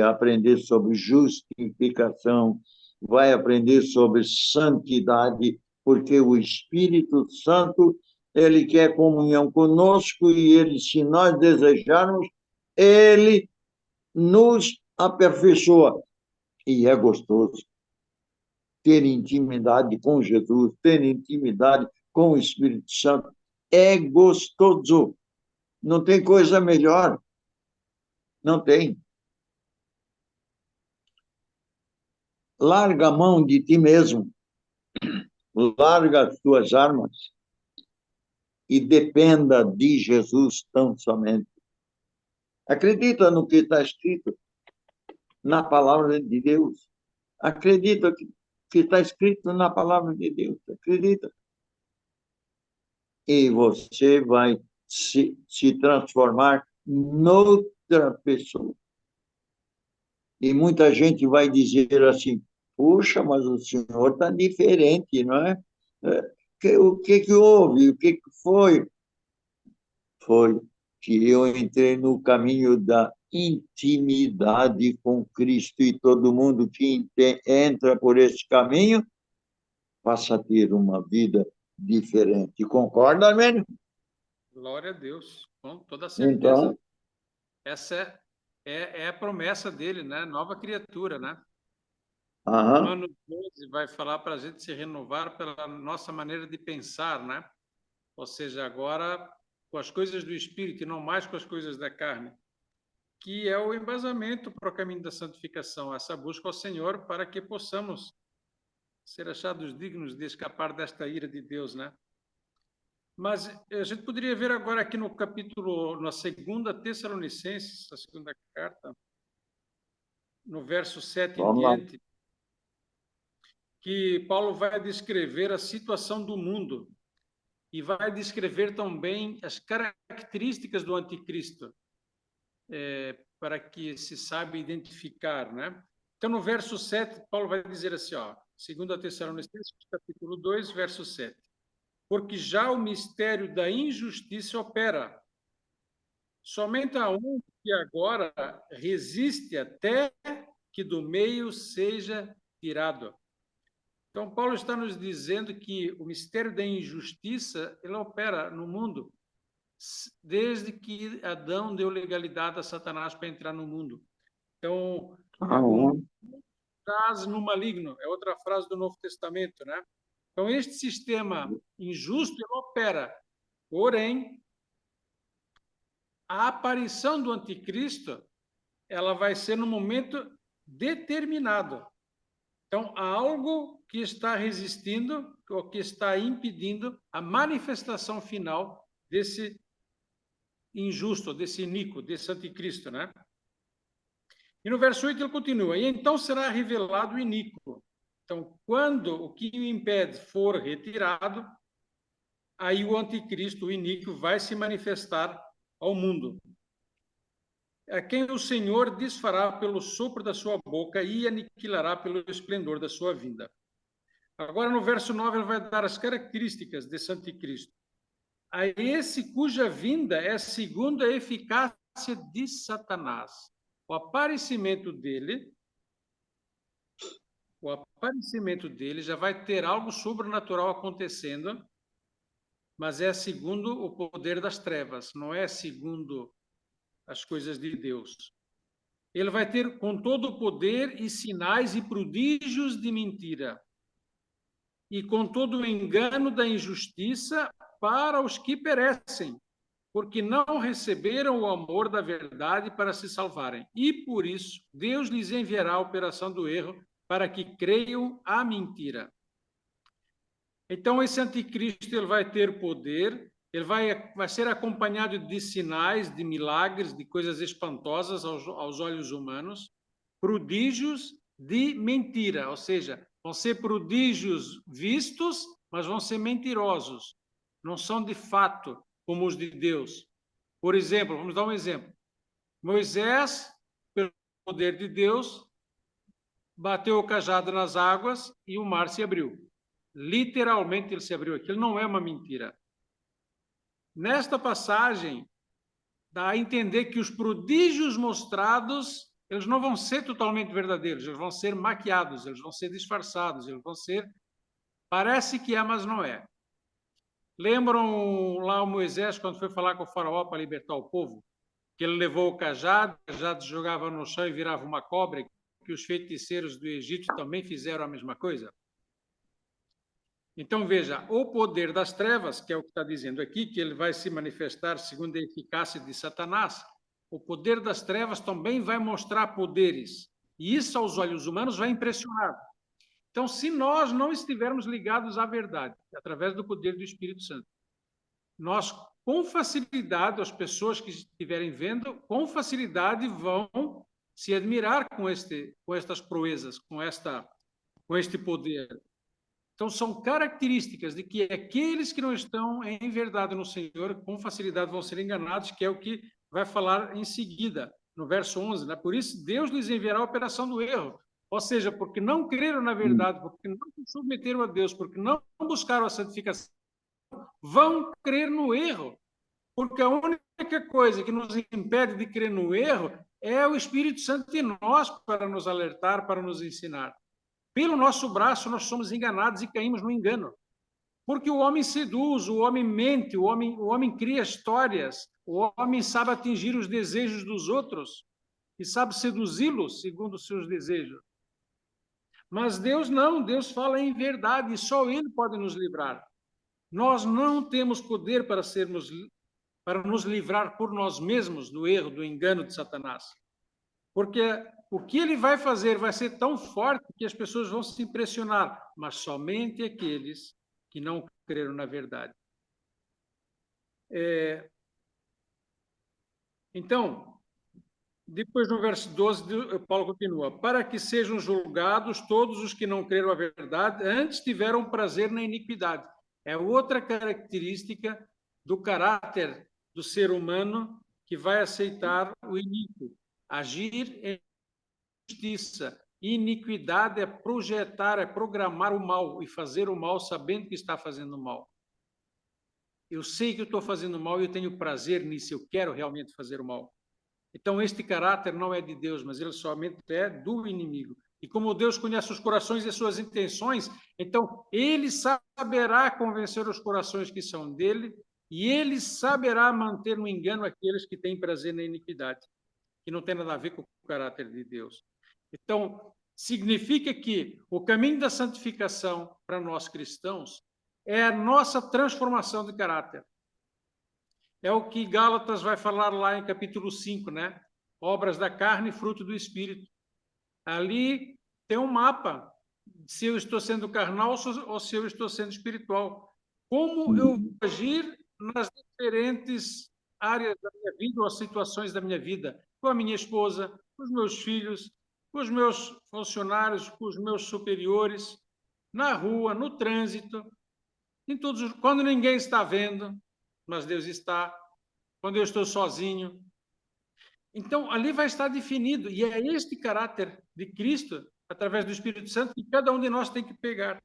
Speaker 2: aprender sobre justificação, vai aprender sobre santidade, porque o Espírito Santo, ele quer comunhão conosco e ele, se nós desejarmos, ele nos aperfeiçoa. E é gostoso ter intimidade com Jesus, ter intimidade com o Espírito Santo. É gostoso. Não tem coisa melhor. Não tem. Larga a mão de ti mesmo. Larga as tuas armas e dependa de Jesus tão somente. Acredita no que está escrito na palavra de Deus. Acredita que está escrito na palavra de Deus. Acredita. E você vai se transformar noutra pessoa. E muita gente vai dizer assim, puxa, mas o senhor está diferente, não é? O que houve? O que foi? Foi que eu entrei no caminho da intimidade com Cristo e todo mundo que entra por esse caminho passa a ter uma vida diferente. Concorda, Armênio?
Speaker 3: Glória a Deus, com toda certeza.
Speaker 2: Então,
Speaker 3: Essa é a promessa dele, né? Nova criatura, né?
Speaker 2: aham,
Speaker 3: Romanos 12 vai falar para a gente se renovar pela nossa maneira de pensar, né? Ou seja, agora com as coisas do Espírito e não mais com as coisas da carne, que é o embasamento para o caminho da santificação, essa busca ao Senhor para que possamos ser achados dignos de escapar desta ira de Deus, né? Mas a gente poderia ver agora aqui no capítulo, na segunda Tessalonicenses, a segunda carta, no verso 7 em
Speaker 2: vamos lá.
Speaker 3: diante, que Paulo vai descrever a situação do mundo e vai descrever também as características do anticristo, para que se saiba identificar, né? Então, no verso 7, Paulo vai dizer assim, ó, 2 Tessalonicenses, capítulo 2, verso 7. Porque já o mistério da injustiça opera. Somente a um que agora resiste até que do meio seja tirado. Então, Paulo está nos dizendo que o mistério da injustiça, ele opera no mundo desde que Adão deu legalidade a Satanás para entrar no mundo. Então, o
Speaker 2: Aham,
Speaker 3: jaz no maligno, é outra frase do Novo Testamento, né? Então, este sistema injusto, ele opera. Porém, a aparição do anticristo, ela vai ser no momento determinado. Então, há algo que está resistindo, ou que está impedindo a manifestação final desse injusto, desse iníquo, desse anticristo, né? E no verso 8 ele continua, e então será revelado o iníquo. Então, quando o que o impede for retirado, aí o anticristo, o iníquo, vai se manifestar ao mundo. A quem o Senhor desfará pelo sopro da sua boca e aniquilará pelo esplendor da sua vinda. Agora, no verso 9, ele vai dar as características desse anticristo. A esse cuja vinda é segundo a eficácia de Satanás. O aparecimento dele já vai ter algo sobrenatural acontecendo, mas é segundo o poder das trevas, não é segundo as coisas de Deus. Ele vai ter com todo o poder e sinais e prodígios de mentira, e com todo o engano da injustiça para os que perecem, porque não receberam o amor da verdade para se salvarem. E por isso, Deus lhes enviará a operação do erro para que creiam a mentira. Então, esse anticristo ele vai ter poder, ele vai ser acompanhado de sinais, de milagres, de coisas espantosas aos olhos humanos, prodígios de mentira, ou seja, vão ser prodígios vistos, mas vão ser mentirosos, não são de fato como os de Deus. Por exemplo, vamos dar um exemplo. Moisés, pelo poder de Deus, bateu o cajado nas águas e o mar se abriu. Literalmente ele se abriu. Aquilo não é uma mentira. Nesta passagem, dá a entender que os prodígios mostrados, eles não vão ser totalmente verdadeiros, eles vão ser maquiados, eles vão ser disfarçados, eles vão ser... Parece que é, mas não é. Lembram lá o Moisés, quando foi falar com o faraó para libertar o povo? que ele levou o cajado jogava no chão e virava uma cobra, que os feiticeiros do Egito também fizeram a mesma coisa. Então, veja, o poder das trevas, que é o que está dizendo aqui, que ele vai se manifestar segundo a eficácia de Satanás, o poder das trevas também vai mostrar poderes, e isso aos olhos humanos vai impressionar. Então, se nós não estivermos ligados à verdade, através do poder do Espírito Santo, nós, com facilidade, as pessoas que estiverem vendo, com facilidade vão se admirar com estas proezas, com este poder. Então, são características de que aqueles que não estão em verdade no Senhor, com facilidade vão ser enganados, que é o que vai falar em seguida, no verso 11. Né? Por isso, Deus lhes enviará a operação do erro. Ou seja, porque não creram na verdade, porque não se submeteram a Deus, porque não buscaram a santificação, vão crer no erro. Porque a única coisa que nos impede de crer no erro é o Espírito Santo em nós para nos alertar, para nos ensinar. Pelo nosso braço, nós somos enganados e caímos no engano. Porque o homem seduz, o homem mente, o homem cria histórias, o homem sabe atingir os desejos dos outros e sabe seduzi-los segundo os seus desejos. Mas Deus não, Deus fala em verdade e só Ele pode nos livrar. Nós não temos poder para nos livrar por nós mesmos do erro, do engano de Satanás. Porque o que ele vai fazer vai ser tão forte que as pessoas vão se impressionar, mas somente aqueles que não creram na verdade. Então, depois no verso 12, Paulo continua, para que sejam julgados todos os que não creram a verdade, antes tiveram prazer na iniquidade. É outra característica do caráter do ser humano que vai aceitar o iníquo, agir em justiça. Iniquidade é projetar, é programar o mal e fazer o mal sabendo que está fazendo mal. Eu sei que eu estou fazendo mal e eu tenho prazer nisso, eu quero realmente fazer o mal. Então, este caráter não é de Deus, mas ele somente é do inimigo. E como Deus conhece os corações e as suas intenções, então ele saberá convencer os corações que são dele e ele saberá manter no engano aqueles que têm prazer na iniquidade, que não tem nada a ver com o caráter de Deus. Então, significa que o caminho da santificação para nós cristãos é a nossa transformação de caráter. É o que Gálatas vai falar lá em capítulo 5, né? Obras da carne e fruto do Espírito. Ali tem um mapa, se eu estou sendo carnal ou se eu estou sendo espiritual. Como eu vou agir nas diferentes áreas da minha vida ou situações da minha vida, com a minha esposa, com os meus filhos, com os meus funcionários, com os meus superiores, na rua, no trânsito, em todos, quando ninguém está vendo, mas Deus está, quando eu estou sozinho. Então, ali vai estar definido, e é este caráter de Cristo, através do Espírito Santo, que cada um de nós tem que pegar.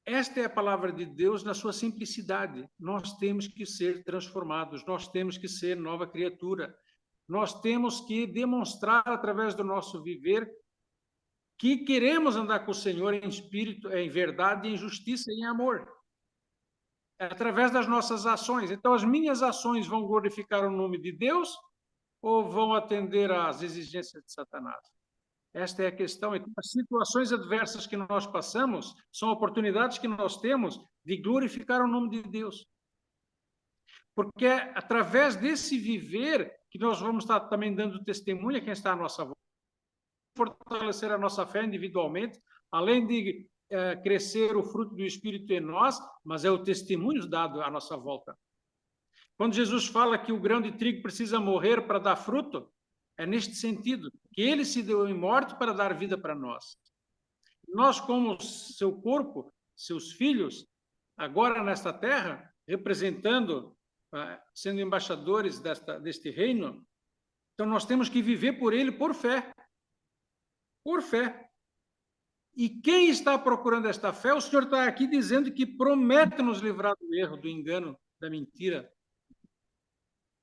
Speaker 3: Esta é a palavra de Deus na sua simplicidade. Nós temos que ser transformados, nós temos que ser nova criatura, nós temos que demonstrar, através do nosso viver, que queremos andar com o Senhor em espírito, em verdade, em justiça e em amor. Através das nossas ações. Então, as minhas ações vão glorificar o nome de Deus ou vão atender às exigências de Satanás? Esta é a questão. Então, as situações adversas que nós passamos são oportunidades que nós temos de glorificar o nome de Deus. Porque é através desse viver que nós vamos estar também dando testemunho a quem está à nossa volta. Fortalecer a nossa fé individualmente, além de crescer o fruto do Espírito em nós, mas é o testemunho dado à nossa volta. Quando Jesus fala que o grão de trigo precisa morrer para dar fruto, é neste sentido, que ele se deu em morte para dar vida para nós. Nós, como seu corpo, seus filhos, agora nesta terra, representando, sendo embaixadores deste reino, então nós temos que viver por ele por fé. Por fé. E quem está procurando esta fé, o Senhor está aqui dizendo que promete nos livrar do erro, do engano, da mentira.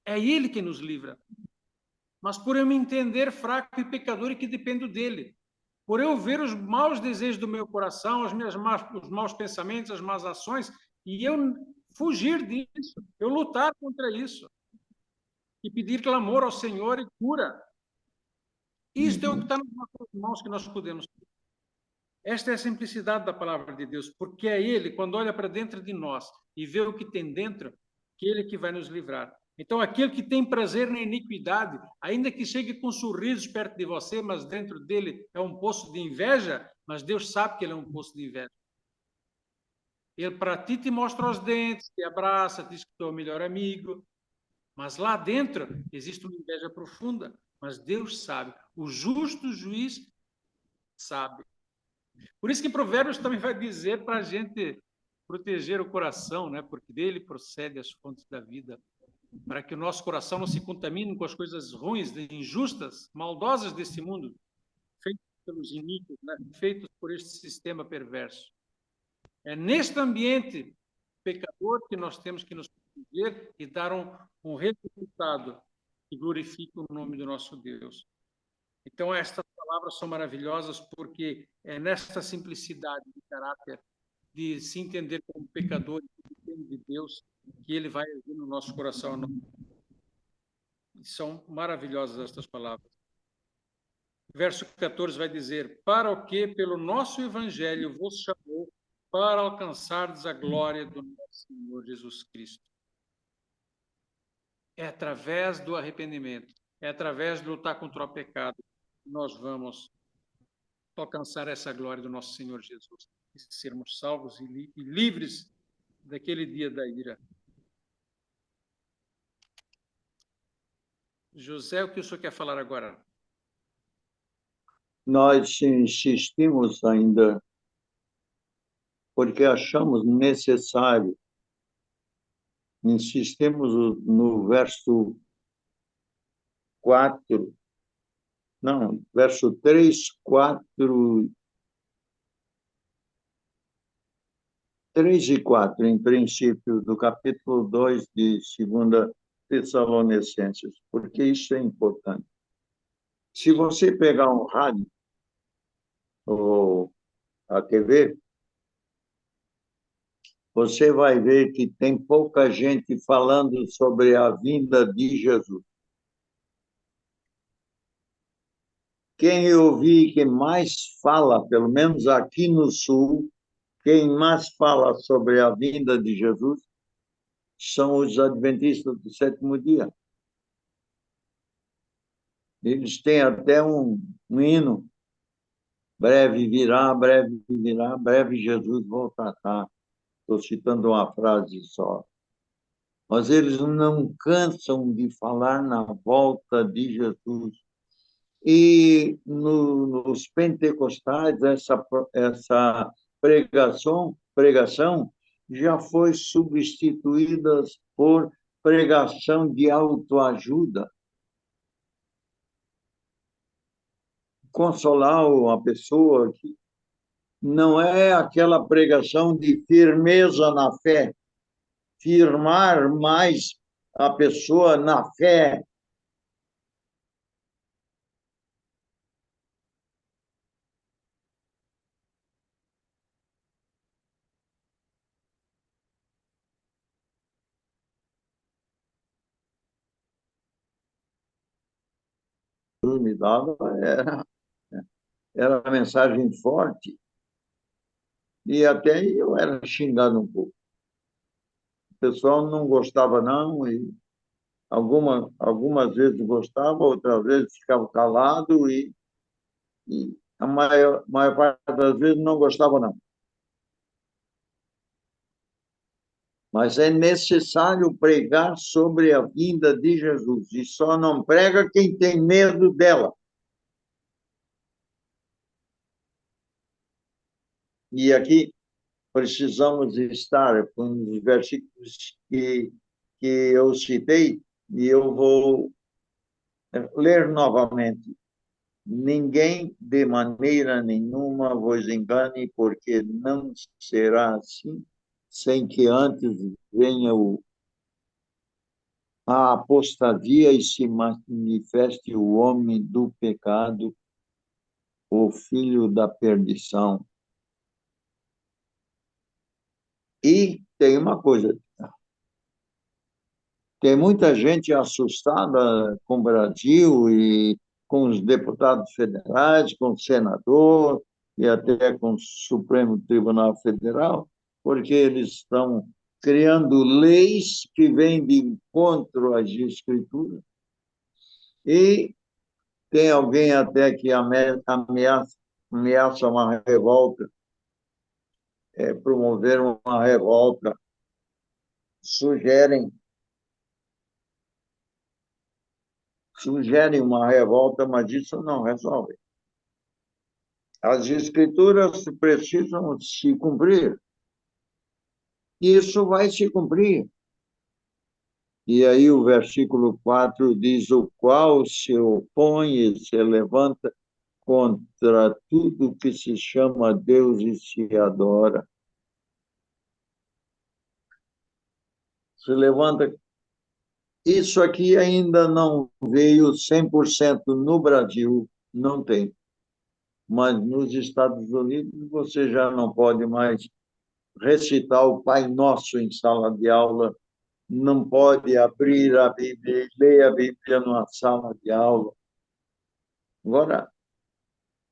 Speaker 3: É Ele que nos livra. Mas por eu me entender fraco e pecador e que dependo dEle, por eu ver os maus desejos do meu coração, os maus pensamentos, as más ações, e eu fugir disso, eu lutar contra isso. e pedir clamor ao Senhor e cura. Isto é o que está nas nossas mãos que nós podemos. Esta é a simplicidade da palavra de Deus, porque é Ele, quando olha para dentro de nós e vê o que tem dentro, que Ele que vai nos livrar. Então, aquele que tem prazer na iniquidade, ainda que chegue com sorrisos perto de você, mas dentro dele é um poço de inveja, mas Deus sabe que ele é um poço de inveja. Ele para ti te mostra os dentes, te abraça, diz que tu é o melhor amigo, mas lá dentro existe uma inveja profunda, mas Deus sabe, o justo juiz sabe. Por isso que Provérbios também vai dizer para a gente proteger o coração, né? Porque dele procede as fontes da vida, para que o nosso coração não se contamine com as coisas ruins, injustas, maldosas desse mundo, feitas pelos iníquos, né? Feitos por este sistema perverso. É neste ambiente pecador que nós temos que nos proteger e dar um resultado que glorifique o nome do nosso Deus. Então, estas palavras são maravilhosas porque é nesta simplicidade de caráter, de se entender como pecador e de Deus, que ele vai agir no nosso coração. São maravilhosas estas palavras. Verso 14 vai dizer: para o que pelo nosso evangelho vos chamou, para alcançardes a glória do nosso Senhor Jesus Cristo. É através do arrependimento, é através de lutar contra o pecado que nós vamos alcançar essa glória do nosso Senhor Jesus e sermos salvos e livres daquele dia da ira. José, o que o senhor quer falar agora?
Speaker 2: Nós insistimos ainda porque achamos necessário, insistimos no verso 4, não, verso 3, 4, 3 e 4, em princípio, do capítulo 2 de 2 Tessalonicenses, porque isso é importante. Se você pegar um rádio ou a TV, você vai ver que tem pouca gente falando sobre a vinda de Jesus. Quem eu vi que mais fala, pelo menos aqui no Sul, quem mais fala sobre a vinda de Jesus são os adventistas do sétimo dia. Eles têm até um hino: breve virá, breve Jesus voltará. Estou citando uma frase só. Mas eles não cansam de falar na volta de Jesus. E nos pentecostais, essa pregação já foi substituída por pregação de autoajuda. Consolar uma pessoa que não é aquela pregação de firmeza na fé, firmar mais a pessoa na fé. Me dava era mensagem forte, e até eu era xingado um pouco. O pessoal não gostava, não, e algumas vezes gostava, outras vezes ficava calado, e a maior parte das vezes não gostava, não. Mas é necessário pregar sobre a vinda de Jesus, e só não prega quem tem medo dela. E aqui precisamos estar com os versículos que eu citei, e eu vou ler novamente. Ninguém de maneira nenhuma vos engane, porque não será assim, sem que antes venha a apostasia e se manifeste o homem do pecado, o filho da perdição. E tem uma coisa: Tem muita gente assustada com o Brasil e com os deputados federais, com o senador e até com o Supremo Tribunal Federal, porque eles estão criando leis que vêm de encontro às escrituras. E tem alguém até que ameaça uma revolta, promover uma revolta, sugerem uma revolta, mas isso não resolve. As escrituras precisam se cumprir. E isso vai se cumprir. E aí o versículo 4 diz: o qual se opõe e se levanta contra tudo que se chama Deus e se adora. Se levanta. Isso aqui ainda não veio 100% no Brasil, não tem. Mas nos Estados Unidos você já não pode mais recitar o Pai Nosso em sala de aula, não pode abrir a Bíblia e ler a Bíblia numa sala de aula. Agora,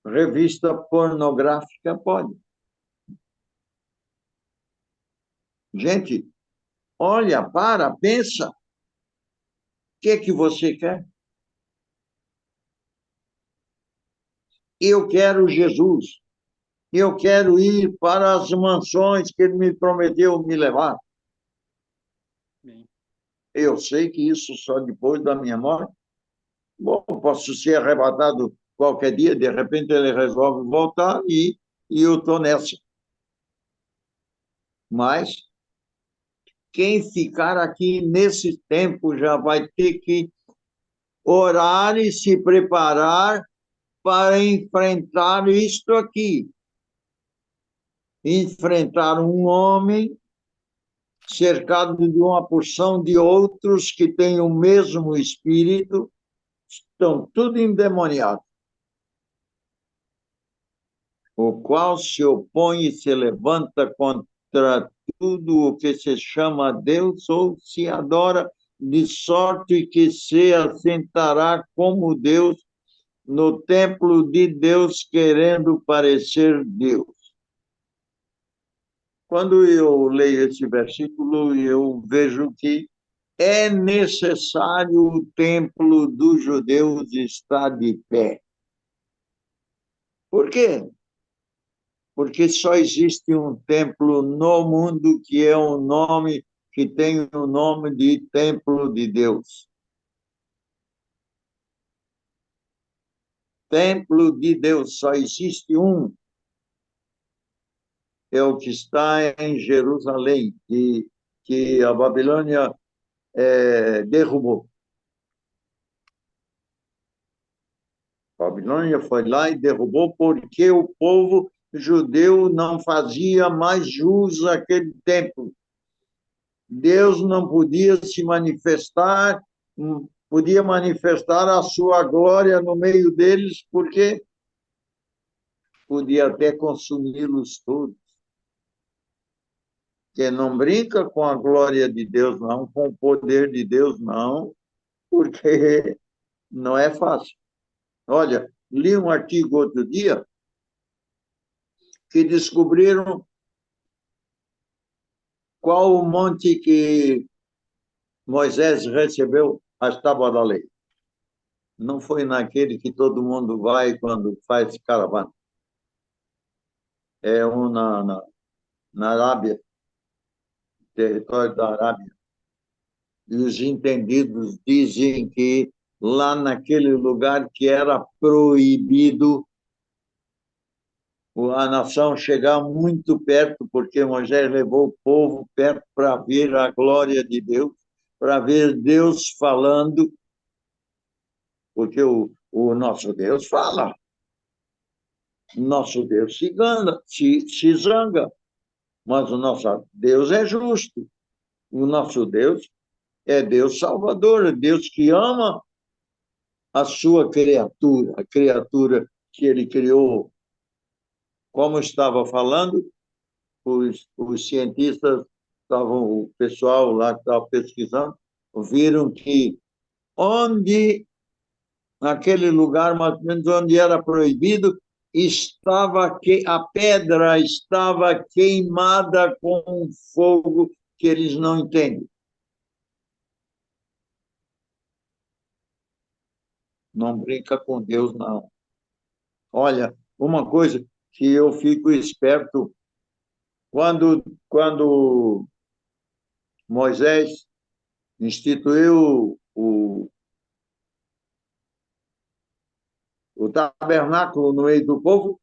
Speaker 2: revista pornográfica pode. Gente, olha, pensa. O que você quer? Eu quero Jesus. Eu quero ir para as mansões que ele me prometeu me levar.
Speaker 3: Bem.
Speaker 2: Eu sei que isso só depois da minha morte. Bom, posso ser arrebatado qualquer dia, de repente ele resolve voltar e eu estou nessa. Mas quem ficar aqui nesse tempo já vai ter que orar e se preparar para enfrentar isto aqui. Enfrentar um homem cercado de uma porção de outros que têm o mesmo espírito, estão tudo endemoniados, o qual se opõe e se levanta contra tudo o que se chama Deus ou se adora, de sorte que se assentará como Deus no templo de Deus, querendo parecer Deus. Quando eu leio esse versículo, eu vejo que é necessário o templo dos judeus estar de pé. Por quê? Porque só existe um templo no mundo que é um nome que tem o nome de templo de Deus. Templo de Deus, só existe um. É o que está em Jerusalém, que a Babilônia derrubou. A Babilônia foi lá e derrubou porque o povo judeu não fazia mais jus àquele templo. Deus não podia se manifestar, podia manifestar a sua glória no meio deles, porque podia até consumi-los todos. Que não brinca com a glória de Deus, não, com o poder de Deus, não, porque não é fácil. Olha, li um artigo outro dia que descobriram qual o monte que Moisés recebeu as tábuas da lei. Não foi naquele que todo mundo vai quando faz caravana. É um na Arábia, território da Arábia. E os entendidos dizem que lá naquele lugar que era proibido a nação chegar muito perto, porque Moisés levou o povo perto para ver a glória de Deus, para ver Deus falando, porque o nosso Deus fala. Nosso Deus se zanga, mas o nosso Deus é justo. O nosso Deus é Deus Salvador, é Deus que ama a sua criatura, a criatura que ele criou. Como estava falando, os cientistas estavam, o pessoal lá que estava pesquisando, viram que naquele lugar, mais ou menos onde era proibido, a pedra estava queimada com um fogo que eles não entendem. Não brinca com Deus, não. Olha, uma coisa que eu fico esperto, quando Moisés instituiu o tabernáculo no meio do povo,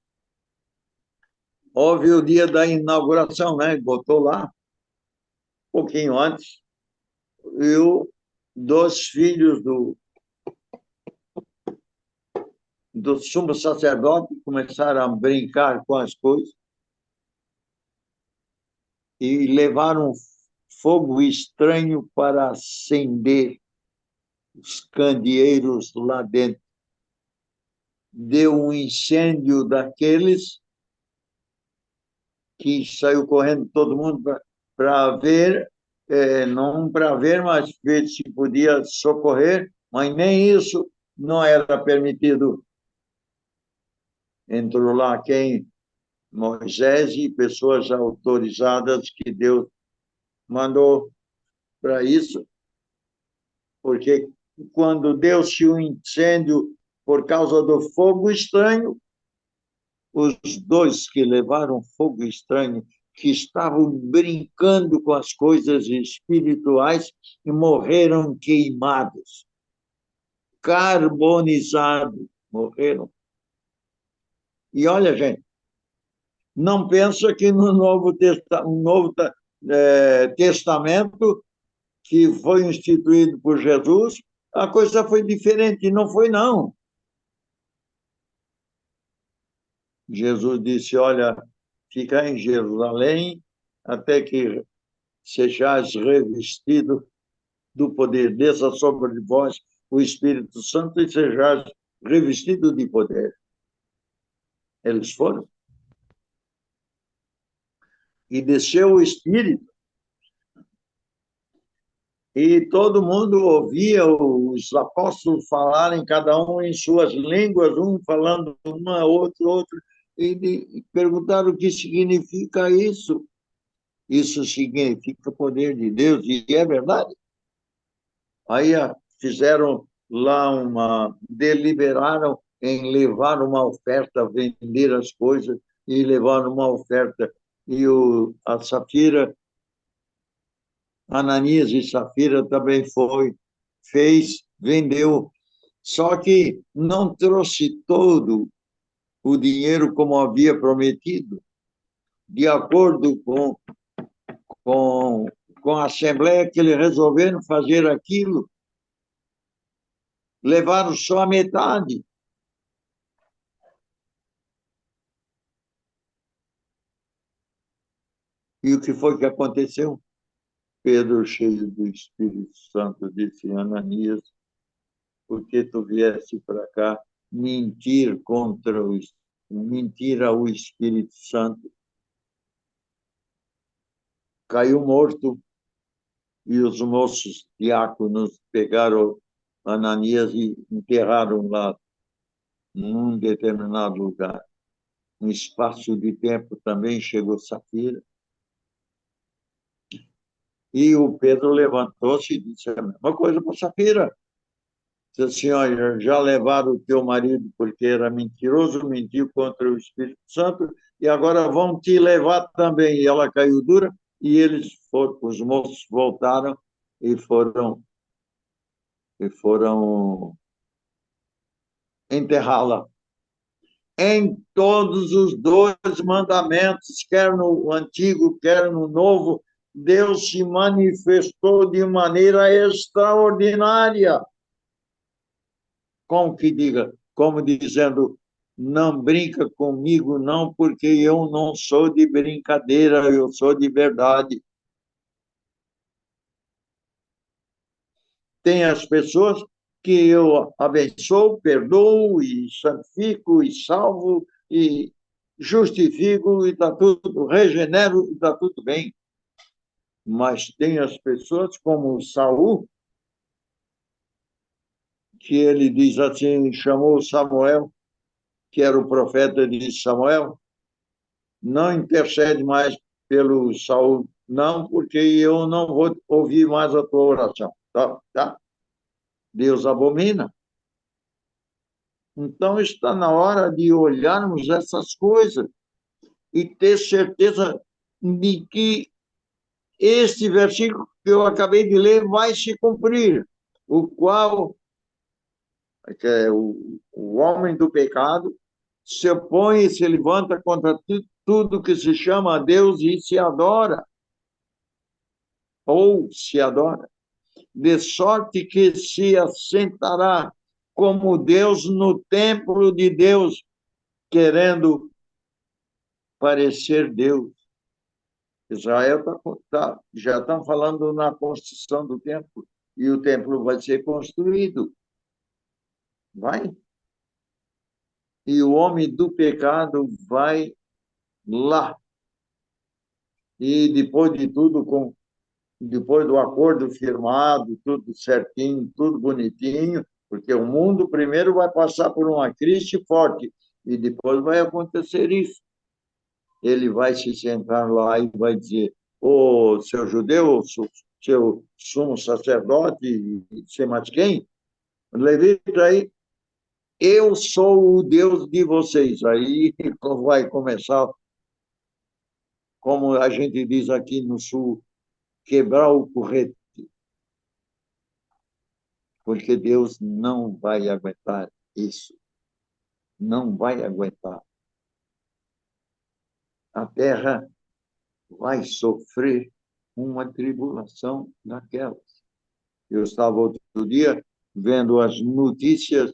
Speaker 2: houve o dia da inauguração, né? Botou lá, um pouquinho antes, e dois filhos do sumo sacerdote começaram a brincar com as coisas e levaram fogo estranho para acender os candeeiros lá dentro. Deu um incêndio daqueles que saiu correndo todo mundo para ver, não para ver, mas ver se podia socorrer, mas nem isso não era permitido. Entrou lá quem? Moisés e pessoas autorizadas que Deus mandou para isso, porque quando deu-se um incêndio por causa do fogo estranho, os dois que levaram fogo estranho, que estavam brincando com as coisas espirituais, e morreram queimados, carbonizados, morreram. E olha, gente, não pensa que no Novo Testamento, que foi instituído por Jesus, a coisa foi diferente. Não foi, não. Jesus disse, olha, fica em Jerusalém até que sejais revestido do poder, desça sobre vós o Espírito Santo e sejais revestido de poder. Eles foram. E desceu o Espírito. E todo mundo ouvia os apóstolos falarem, cada um em suas línguas, um falando uma, outro, e perguntaram o que significa isso. Isso significa o poder de Deus, e é verdade. Aí fizeram lá deliberaram em levar uma oferta, vender as coisas e levar uma oferta. E a Safira, Ananias e Safira também fez, vendeu. Só que não trouxe todo o dinheiro como havia prometido, de acordo com, com a Assembleia, que eles resolveram fazer aquilo, levaram só a metade. E o que foi que aconteceu? Pedro, cheio do Espírito Santo, disse, Ananias, por que tu vieste para cá mentir ao Espírito Santo? Caiu morto e os moços diáconos pegaram Ananias e enterraram lá, num determinado lugar. Um espaço de tempo também chegou Safira. E o Pedro levantou-se e disse a mesma coisa para Safira. Disse assim, olha, já levaram o teu marido porque era mentiroso, mentiu contra o Espírito Santo, e agora vão te levar também. E ela caiu dura, e os moços voltaram e foram enterrá-la. Em todos os dois mandamentos, quer no Antigo, quer no Novo, Deus se manifestou de maneira extraordinária. Como dizendo, não brinca comigo, não, porque eu não sou de brincadeira, eu sou de verdade. Tem as pessoas que eu abençoo, perdoo e santifico e salvo e justifico e está tudo, regenero e está tudo bem. Mas tem as pessoas como Saul, que ele diz assim, chamou Samuel, que era o profeta de Samuel, não intercede mais pelo Saul, não, porque eu não vou ouvir mais a tua oração. Tá? Deus abomina. Então está na hora de olharmos essas coisas e ter certeza de que este versículo que eu acabei de ler vai se cumprir, o qual que é o homem do pecado se opõe e se levanta contra tudo que se chama a Deus e se adora, ou se adora, de sorte que se assentará como Deus no templo de Deus, querendo parecer Deus. Israel já estão falando na construção do templo, e o templo vai ser construído. Vai. E o homem do pecado vai lá. E depois de tudo, depois do acordo firmado, tudo certinho, tudo bonitinho, porque o mundo primeiro vai passar por uma crise forte, e depois vai acontecer isso. Ele vai se sentar lá e vai dizer: ô, seu judeu, seu sumo sacerdote, sei mais quem, levita aí, eu sou o Deus de vocês. Aí vai começar, como a gente diz aqui no Sul, quebrar o correte, porque Deus não vai aguentar isso, não vai aguentar. A terra vai sofrer uma tribulação daquelas. Eu estava outro dia vendo as notícias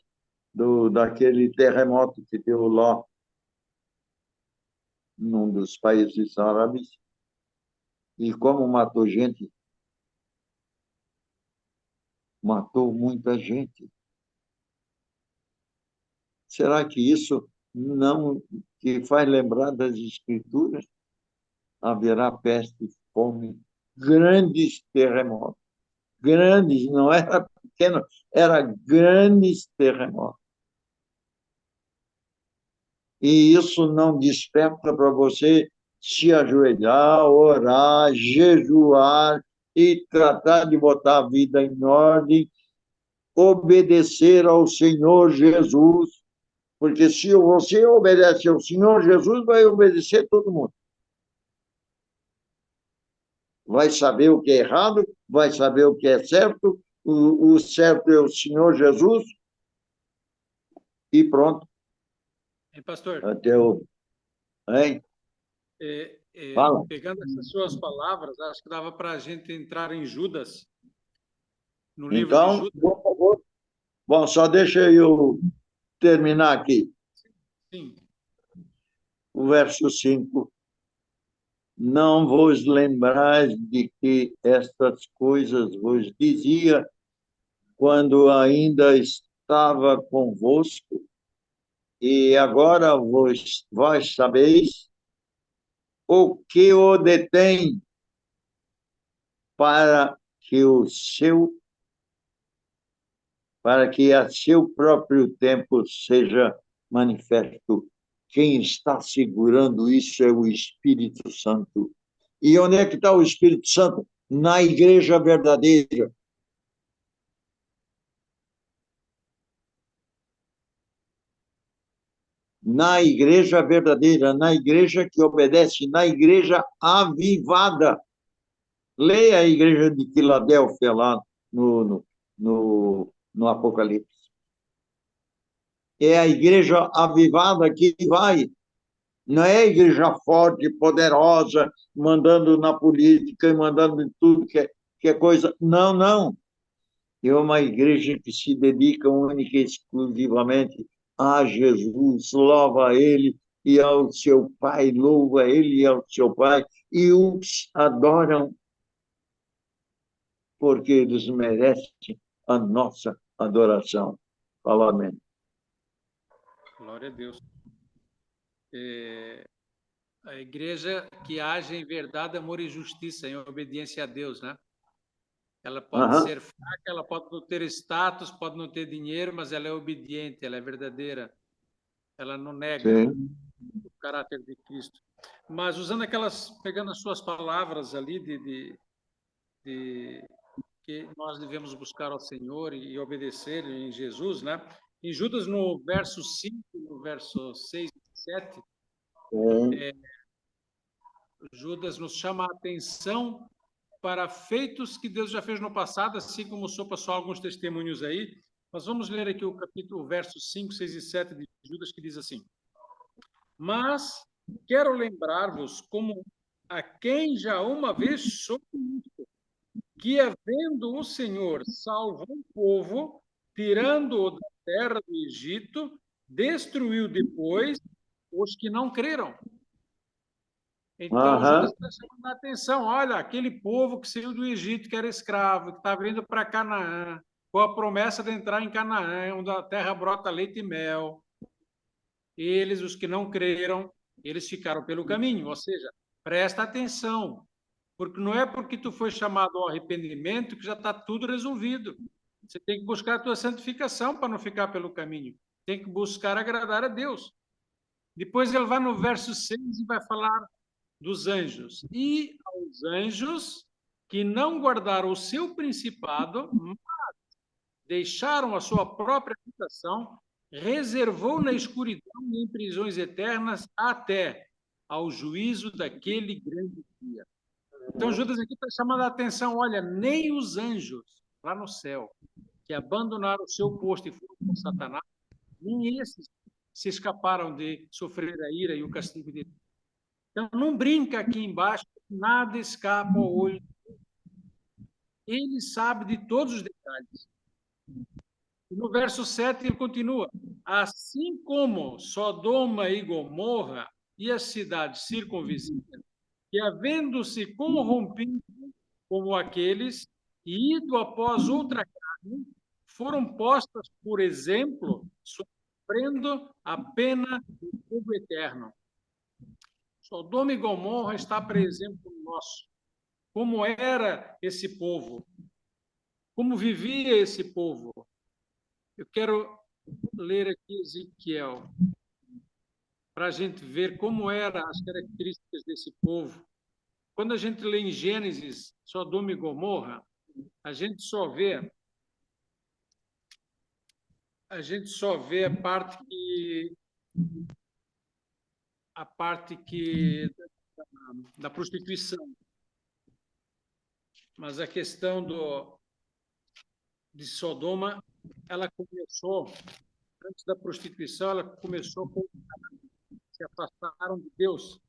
Speaker 2: daquele terremoto que deu lá num dos países árabes e como matou muita gente. Será que isso não que faz lembrar das Escrituras? Haverá peste, fome, grandes terremotos. Grandes, não era pequeno, era grandes terremotos. E isso não desperta para você se ajoelhar, orar, jejuar e tratar de botar a vida em ordem, obedecer ao Senhor Jesus, porque se você obedece ao Senhor Jesus, vai obedecer todo mundo. Vai saber o que é errado, vai saber o que é certo, o certo é o Senhor Jesus, e pronto.
Speaker 3: Pastor,
Speaker 2: Até o. Hein? Fala.
Speaker 3: pegando essas suas palavras, acho que dava para a gente entrar em Judas, no livro de
Speaker 2: Então,
Speaker 3: Judas.
Speaker 2: por favor. Bom, só deixa eu terminar aqui.
Speaker 3: Sim.
Speaker 2: O verso 5. Não vos lembrais de que estas coisas vos dizia quando ainda estava convosco, e agora vós sabeis o que o detém para que a seu próprio tempo seja manifesto. Quem está segurando isso é o Espírito Santo. E onde é que está o Espírito Santo? Na igreja verdadeira. Na igreja verdadeira, na igreja que obedece, na igreja avivada. Leia a igreja de Filadélfia lá no Apocalipse. É a igreja avivada que vai. Não é a igreja forte, poderosa, mandando na política e mandando em tudo que é coisa. Não, não. É uma igreja que se dedica única e exclusivamente a Jesus, louva a Ele e ao seu Pai, louva a Ele e ao seu Pai, e os adoram porque eles merecem a nossa adoração. Fala amém.
Speaker 3: Glória a Deus. A igreja que age em verdade, amor e justiça, em obediência a Deus, né? Ela pode
Speaker 2: Aham.
Speaker 3: ser fraca, ela pode não ter status, pode não ter dinheiro, mas ela é obediente, ela é verdadeira. Ela não nega
Speaker 2: Sim.
Speaker 3: o caráter de Cristo. Mas usando pegando as suas palavras ali de que nós devemos buscar ao Senhor e obedecer em Jesus, né? Em Judas, no verso 5, no verso 6 e 7,
Speaker 2: Sim.
Speaker 3: Judas nos chama a atenção para feitos que Deus já fez no passado, assim como só passou alguns testemunhos aí. Mas vamos ler aqui o verso 5, 6 e 7 de Judas, que diz assim: Mas quero lembrar-vos como a quem já uma vez soube que, havendo o Senhor salvo um povo, tirando-o da terra do Egito, destruiu depois os que não creram. Então,
Speaker 2: Aham.
Speaker 3: Judas está chamando a atenção. Olha, aquele povo que saiu do Egito, que era escravo, que estava indo para Canaã, com a promessa de entrar em Canaã, onde a terra brota leite e mel. Eles, os que não creram, eles ficaram pelo caminho. Ou seja, presta atenção, porque não é porque tu foi chamado ao arrependimento que já está tudo resolvido. Você tem que buscar a tua santificação para não ficar pelo caminho. Tem que buscar agradar a Deus. Depois ele vai no verso 6 e vai falar dos anjos. E aos anjos que não guardaram o seu principado, mas deixaram a sua própria habitação, reservou na escuridão e em prisões eternas até ao juízo daquele grande dia. Então, Judas aqui está chamando a atenção, olha, nem os anjos lá no céu, que abandonaram o seu posto e foram com Satanás, nem esses se escaparam de sofrer a ira e o castigo de Deus. Então, não brinca aqui embaixo, nada escapa ao olho. Ele sabe de todos os detalhes. E no verso 7 ele continua: assim como Sodoma e Gomorra e as cidades circunvizinhas, que havendo-se corrompido como aqueles, e ido após outra carne, foram postas, por exemplo, sofrendo a pena do fogo eterno. Sodoma e Gomorra está, por exemplo, nosso. Como era esse povo? Como vivia esse povo? Eu quero ler aqui Ezequiel, para a gente ver como eram as características desse povo. Quando a gente lê em Gênesis, Sodoma e Gomorra, a gente só vê a parte que da prostituição. Mas a questão de Sodoma, ela começou antes da prostituição, ela começou com se afastaram de Deus.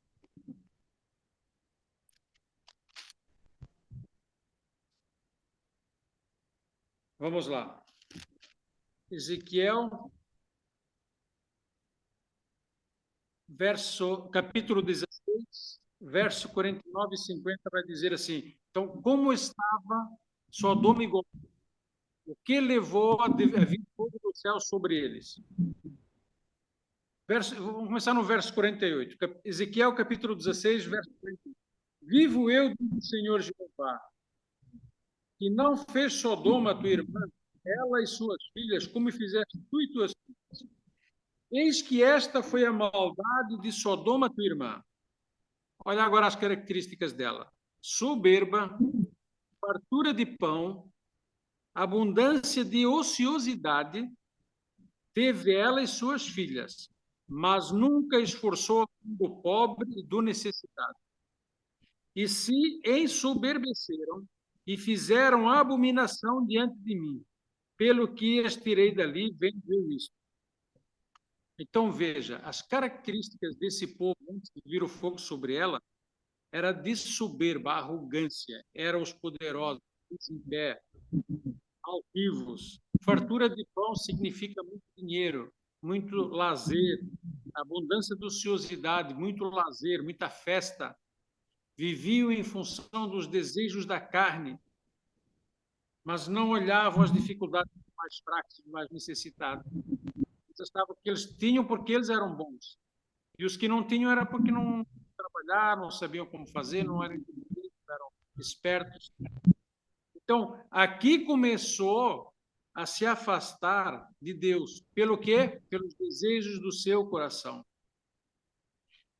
Speaker 3: Vamos lá. Ezequiel, capítulo 16, verso 49 e 50, vai dizer assim: então, como estava Sodoma e Gomorra? O que levou a vir fogo do céu sobre eles? Vamos começar no verso 48. Ezequiel, capítulo 16, verso 48. Vivo eu, diz o Senhor Jeová, que não fez Sodoma, tua irmã, ela e suas filhas, como fizeste tu e tuas filhas. Eis que esta foi a maldade de Sodoma, tua irmã. Olha agora as características dela: soberba, fartura de pão, abundância de ociosidade, teve ela e suas filhas, mas nunca esforçou do pobre e do necessitado. E se ensoberbeceram e fizeram abominação diante de mim, pelo que as tirei dali, vendo eu isto. Então, veja, as características desse povo, antes de vir o fogo sobre ela, era de soberba, arrogância, eram os poderosos, os em pé, altivos. Fartura de pão significa muito dinheiro, muito lazer, abundância de ociosidade, muito lazer, muita festa. Viviam em função dos desejos da carne, mas não olhavam as dificuldades dos mais fracos, dos mais necessitados. Eles achavam que eles tinham porque eles eram bons. E os que não tinham era porque não trabalharam, não sabiam como fazer, não eram inteligentes, eram espertos. Então, aqui começou a se afastar de Deus. Pelo quê? Pelos desejos do seu coração.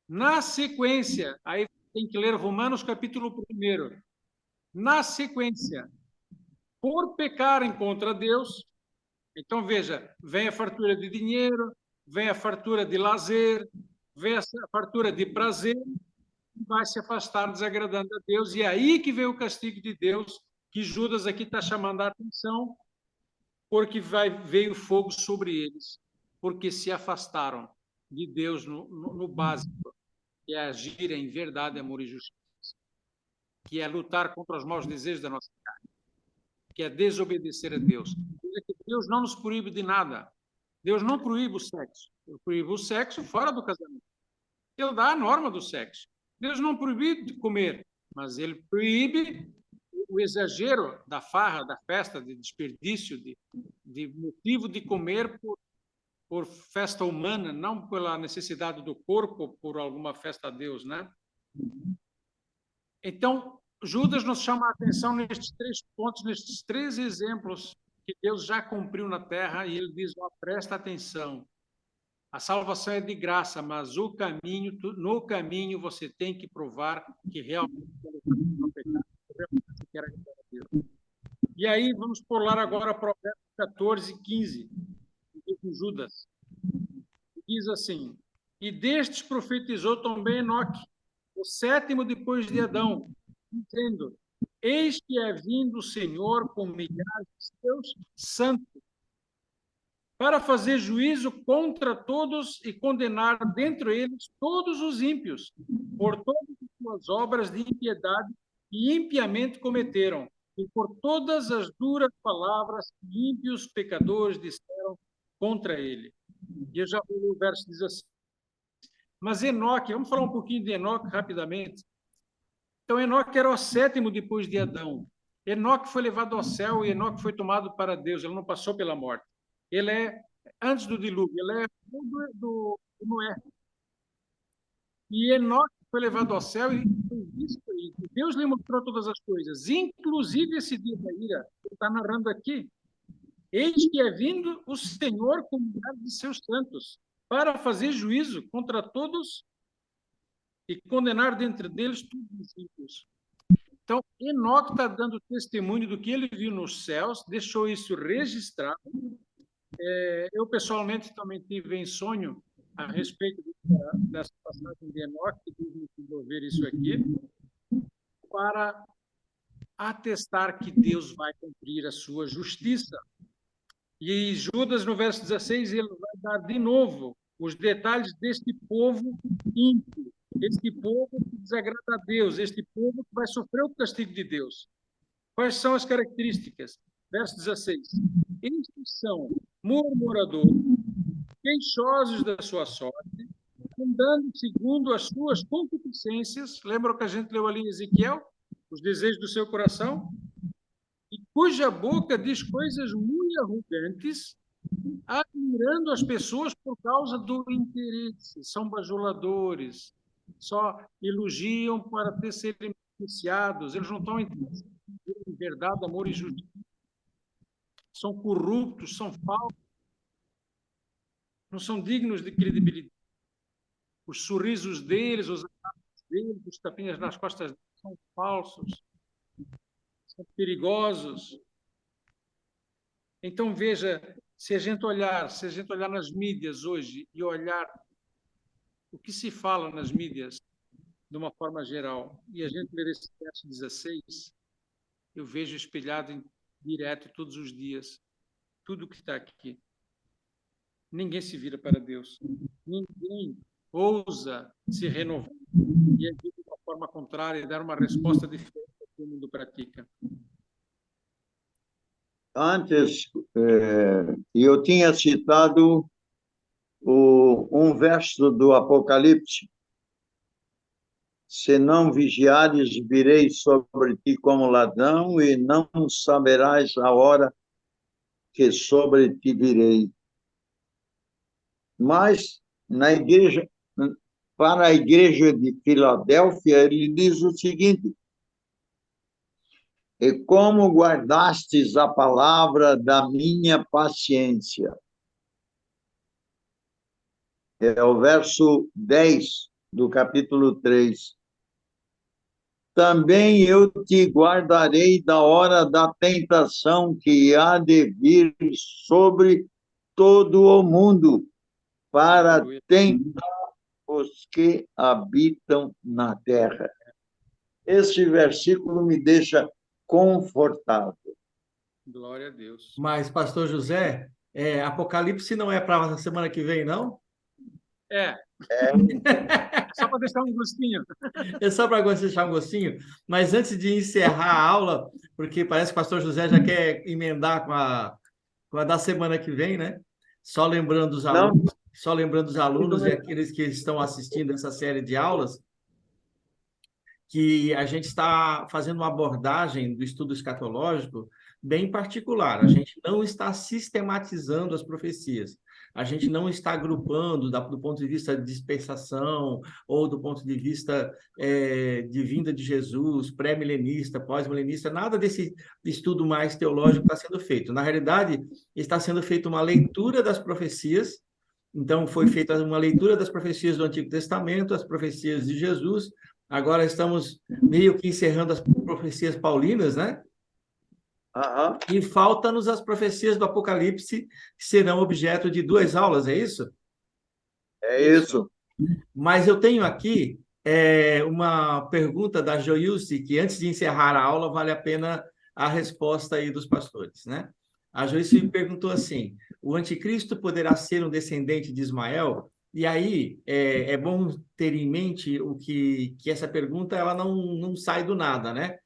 Speaker 3: Na sequência, aí tem que ler Romanos capítulo 1. Na sequência, por pecarem contra Deus, então veja, vem a fartura de dinheiro, vem a fartura de lazer, vem a fartura de prazer, vai se afastar desagradando a Deus, e é aí que vem o castigo de Deus, que Judas aqui está chamando a atenção, porque veio fogo sobre eles, porque se afastaram de Deus no básico, que é agir em verdade, amor e justiça, que é lutar contra os maus desejos da nossa carne, que é desobedecer a Deus. Deus não nos proíbe de nada. Deus não proíbe o sexo. Ele proíbe o sexo fora do casamento. Ele dá a norma do sexo. Deus não proíbe de comer, mas ele proíbe o exagero da farra, da festa, de desperdício, de motivo de comer por festa humana, não pela necessidade do corpo, por alguma festa a Deus, né? Então, Judas nos chama a atenção nestes 3 pontos, nestes 3 exemplos que Deus já cumpriu na terra, e ele diz: presta atenção, a salvação é de graça, mas no caminho você tem que provar que realmente não pecado, você quer agradar a Deus. E aí vamos pular agora Provérbios 14:15, de Judas. Diz assim: e destes profetizou também Enoque, o 7º depois de Adão, dizendo: eis que é vindo o Senhor com milhares de seus santos, para fazer juízo contra todos e condenar dentre eles todos os ímpios, por todas as suas obras de impiedade que impiamente cometeram, e por todas as duras palavras que ímpios pecadores disseram contra ele. E eu já vou ler o verso 16. Mas Enoque, vamos falar um pouquinho de Enoque rapidamente. Então, Enoque era o 7º depois de Adão. Enoque foi levado ao céu e Enoque foi tomado para Deus, ele não passou pela morte. Ele é antes do dilúvio, ele é do Noé. E Enoque foi levado ao céu e Deus lhe mostrou todas as coisas, inclusive esse dia da ira, ele está narrando aqui. Eis que é vindo o Senhor com milhares de seus santos, para fazer juízo contra todos e condenar dentre deles todos os ímpios. Então, Enoque está dando testemunho do que ele viu nos céus, deixou isso registrado. Eu, pessoalmente, também tive em sonho a respeito dessa passagem de Enoque, que desenvolver isso aqui, para atestar que Deus vai cumprir a sua justiça. E Judas, no verso 16, ele vai dar de novo os detalhes deste povo ímpio, este povo que desagrada a Deus, este povo que vai sofrer o castigo de Deus. Quais são as características? Verso 16. Estes são murmuradores, queixosos da sua sorte, andando segundo as suas concupiscências. Lembra o que a gente leu ali em Ezequiel? Os desejos do seu coração? E cuja boca diz coisas muito arrogantes, admirando as pessoas por causa do interesse. São bajuladores, só elogiam para serem beneficiados. Eles não estão interessados em verdade, amor e justiça. São corruptos, são falsos, não são dignos de credibilidade. Os sorrisos deles, os ataques deles, os tapinhas nas costas deles são falsos, são perigosos. Então, veja, se a gente olhar nas mídias hoje e olhar o que se fala nas mídias de uma forma geral, e a gente ler esse verso 16, eu vejo espelhado direto todos os dias, tudo que está aqui. Ninguém se vira para Deus. Ninguém ousa se renovar e agir de uma forma contrária e dar uma resposta diferente ao que o mundo pratica.
Speaker 2: Antes, eu tinha citado um verso do Apocalipse: se não vigiares, virei sobre ti como ladrão, e não saberás a hora que sobre ti virei. Mas, para a igreja de Filadélfia, ele diz o seguinte: e como guardastes a palavra da minha paciência. É o verso 10 do capítulo 3. Também eu te guardarei da hora da tentação que há de vir sobre todo o mundo, para
Speaker 3: Aleluia.
Speaker 2: tentar os que habitam na terra. Este versículo me deixa confortável.
Speaker 3: Glória a Deus.
Speaker 1: Mas, pastor José, Apocalipse não é para a semana que vem, não?
Speaker 3: É. Só para deixar um gostinho.
Speaker 1: É só para deixar um gostinho. Mas antes de encerrar a aula, porque parece que o pastor José já quer emendar com a da semana que vem, né? Só lembrando os
Speaker 2: Não,
Speaker 1: alunos, só lembrando os alunos e aqueles que estão assistindo essa série de aulas, que a gente está fazendo uma abordagem do estudo escatológico bem particular. A gente não está sistematizando as profecias. A gente não está agrupando do ponto de vista de dispensação ou do ponto de vista de vinda de Jesus, pré-milenista, pós-milenista, nada desse estudo mais teológico está sendo feito. Na realidade, está sendo feita uma leitura das profecias. Então, foi feita uma leitura das profecias do Antigo Testamento, as profecias de Jesus. Agora estamos meio que encerrando as profecias paulinas, né? E falta-nos as profecias do Apocalipse, que serão objeto de 2 aulas, é isso?
Speaker 2: é isso.
Speaker 1: Mas eu tenho aqui uma pergunta da Joilce, que antes de encerrar a aula, vale a pena a resposta aí dos pastores, né? A Joilce perguntou assim: o anticristo poderá ser um descendente de Ismael? E aí é bom ter em mente que essa pergunta ela não sai do nada, né?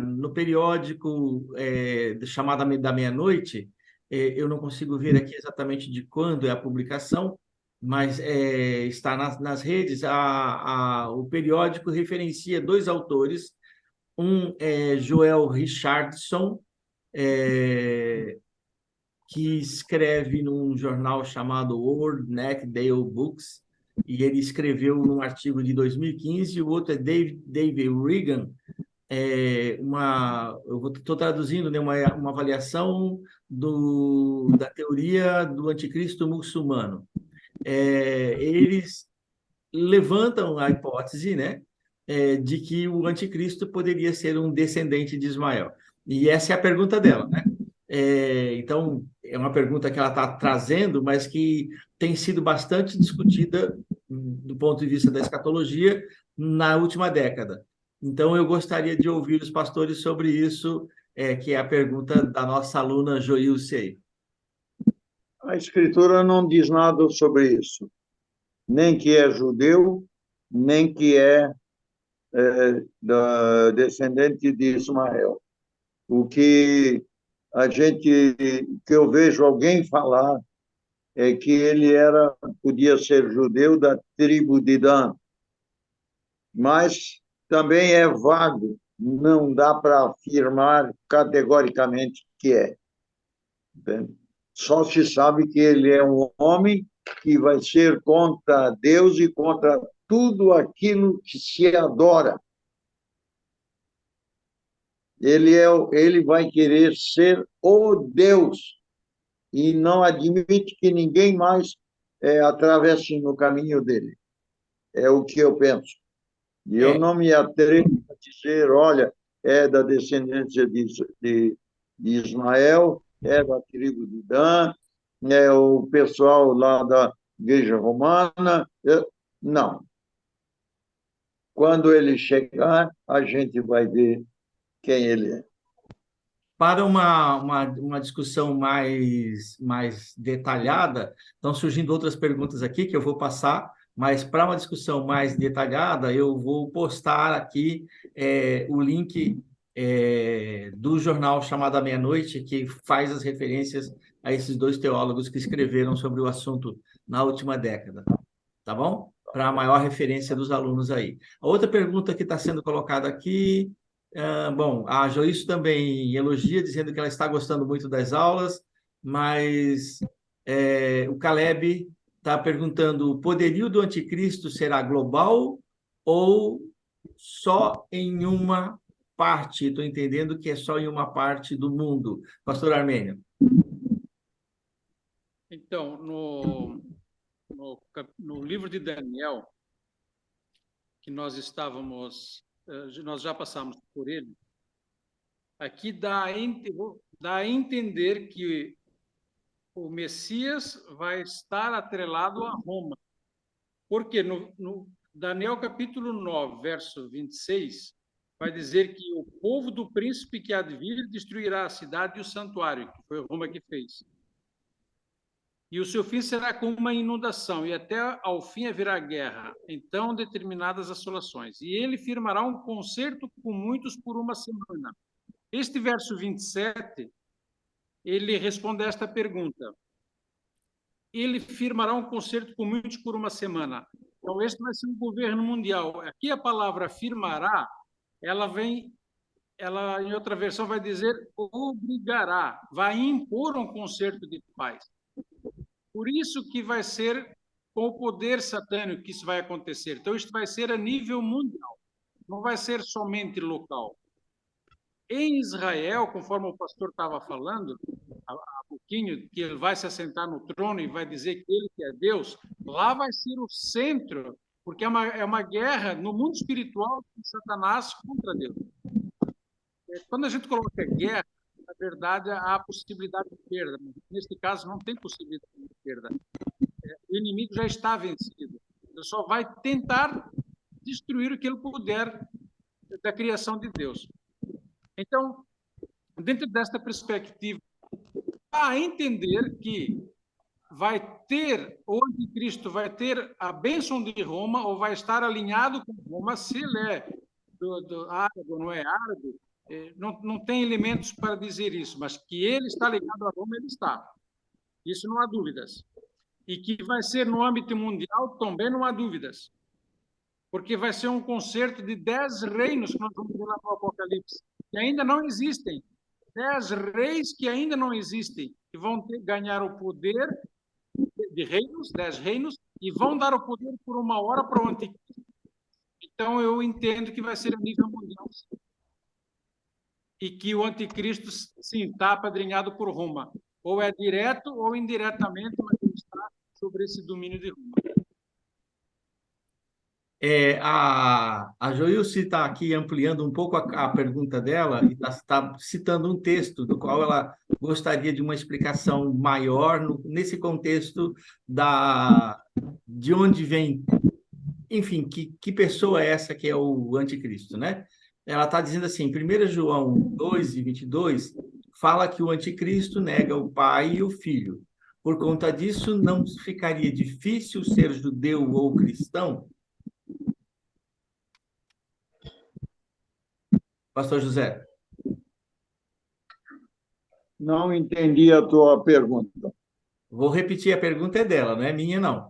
Speaker 1: No periódico chamado da meia-noite, eu não consigo ver aqui exatamente de quando é a publicação, mas está nas redes. O periódico referencia 2 autores, um é Joel Richardson, que escreve num jornal chamado World Dale Books, e ele escreveu num artigo de 2015, e o outro é David Reagan, eu estou traduzindo, né, uma avaliação da teoria do anticristo muçulmano. Eles levantam a hipótese, né, de que o anticristo poderia ser um descendente de Ismael. E essa é a pergunta dela, né? Então, é uma pergunta que ela está trazendo, mas que tem sido bastante discutida do ponto de vista da escatologia na última década. Então, eu gostaria de ouvir os pastores sobre isso, que é a pergunta da nossa aluna Joilce aí.
Speaker 2: A Escritura não diz nada sobre isso, nem que é judeu, nem que é descendente de Ismael. O que eu vejo alguém falar é que ele podia ser judeu da tribo de Dan, mas também é vago, não dá para afirmar categoricamente que é. Só se sabe que ele é um homem que vai ser contra Deus e contra tudo aquilo que se adora. Ele vai querer ser o Deus e não admite que ninguém mais atravesse no caminho dele. É o que eu penso. E eu não me atrevo a dizer, olha, é da descendência de Ismael, é da tribo de Dan, é o pessoal lá da Igreja Romana. Não. Quando ele chegar, a gente vai ver quem ele é.
Speaker 1: Para uma discussão mais detalhada, estão surgindo outras perguntas aqui que eu vou passar, mas para uma discussão mais detalhada, eu vou postar aqui o link do jornal chamado A Meia-Noite, que faz as referências a esses 2 teólogos que escreveram sobre o assunto na última década. Tá bom? Para a maior referência dos alunos aí. A outra pergunta que está sendo colocada aqui... bom, a Joilce também elogia, dizendo que ela está gostando muito das aulas, mas o Caleb está perguntando: o poderio do anticristo será global ou só em uma parte? Estou entendendo que é só em uma parte do mundo. Pastor Armênio.
Speaker 3: Então, no livro de Daniel, que nós já passamos por ele, aqui dá a entender que o Messias vai estar atrelado a Roma. Porque no Daniel capítulo 9, verso 26, vai dizer que o povo do príncipe que há de vir destruirá a cidade e o santuário, que foi Roma que fez. E o seu fim será como uma inundação, e até ao fim haverá guerra, então determinadas assolações. E ele firmará um concerto com muitos por uma semana. Este verso 27, ele responde a esta pergunta. Ele firmará um concerto com muitos por uma semana. Então, este vai ser um governo mundial. Aqui a palavra firmará, ela em outra versão vai dizer obrigará, vai impor um concerto de paz. Por isso que vai ser com o poder satânico que isso vai acontecer. Então, isto vai ser a nível mundial, não vai ser somente local. Em Israel, conforme o pastor estava falando há pouquinho, que ele vai se assentar no trono e vai dizer que ele que é Deus, lá vai ser o centro, porque é uma guerra no mundo espiritual de Satanás contra Deus. Quando a gente coloca guerra, na verdade, há possibilidade de perda. Neste caso, não tem possibilidade de perda. O inimigo já está vencido. Ele só vai tentar destruir o que ele puder da criação de Deus. Então, dentro desta perspectiva, dá a entender que o anticristo vai ter a bênção de Roma ou vai estar alinhado com Roma, se ele é do árabe ou não é árabe, não tem elementos para dizer isso, mas que ele está ligado a Roma, ele está. Isso não há dúvidas. E que vai ser no âmbito mundial, também não há dúvidas. Porque vai ser um concerto de 10 reinos que nós vamos ver lá no Apocalipse, que ainda não existem. 10 reis que ainda não existem, que vão ganhar o poder de reinos, 10 reinos, e vão dar o poder por uma hora para o anticristo. Então, eu entendo que vai ser a nível mundial. E que o anticristo, sim, está apadrinhado por Roma. Ou é direto ou indiretamente, mas ele está sobre esse domínio de Roma.
Speaker 1: A Joilce está aqui ampliando um pouco a pergunta dela e está citando um texto do qual ela gostaria de uma explicação maior nesse contexto de onde vem, enfim, que pessoa é essa que é o anticristo, né? Ela está dizendo assim, 1 João 2:22, fala que o anticristo nega o pai e o filho. Por conta disso, não ficaria difícil ser judeu ou cristão? Pastor José.
Speaker 2: Não entendi a tua pergunta.
Speaker 1: Vou repetir, a pergunta é dela, não é minha, não.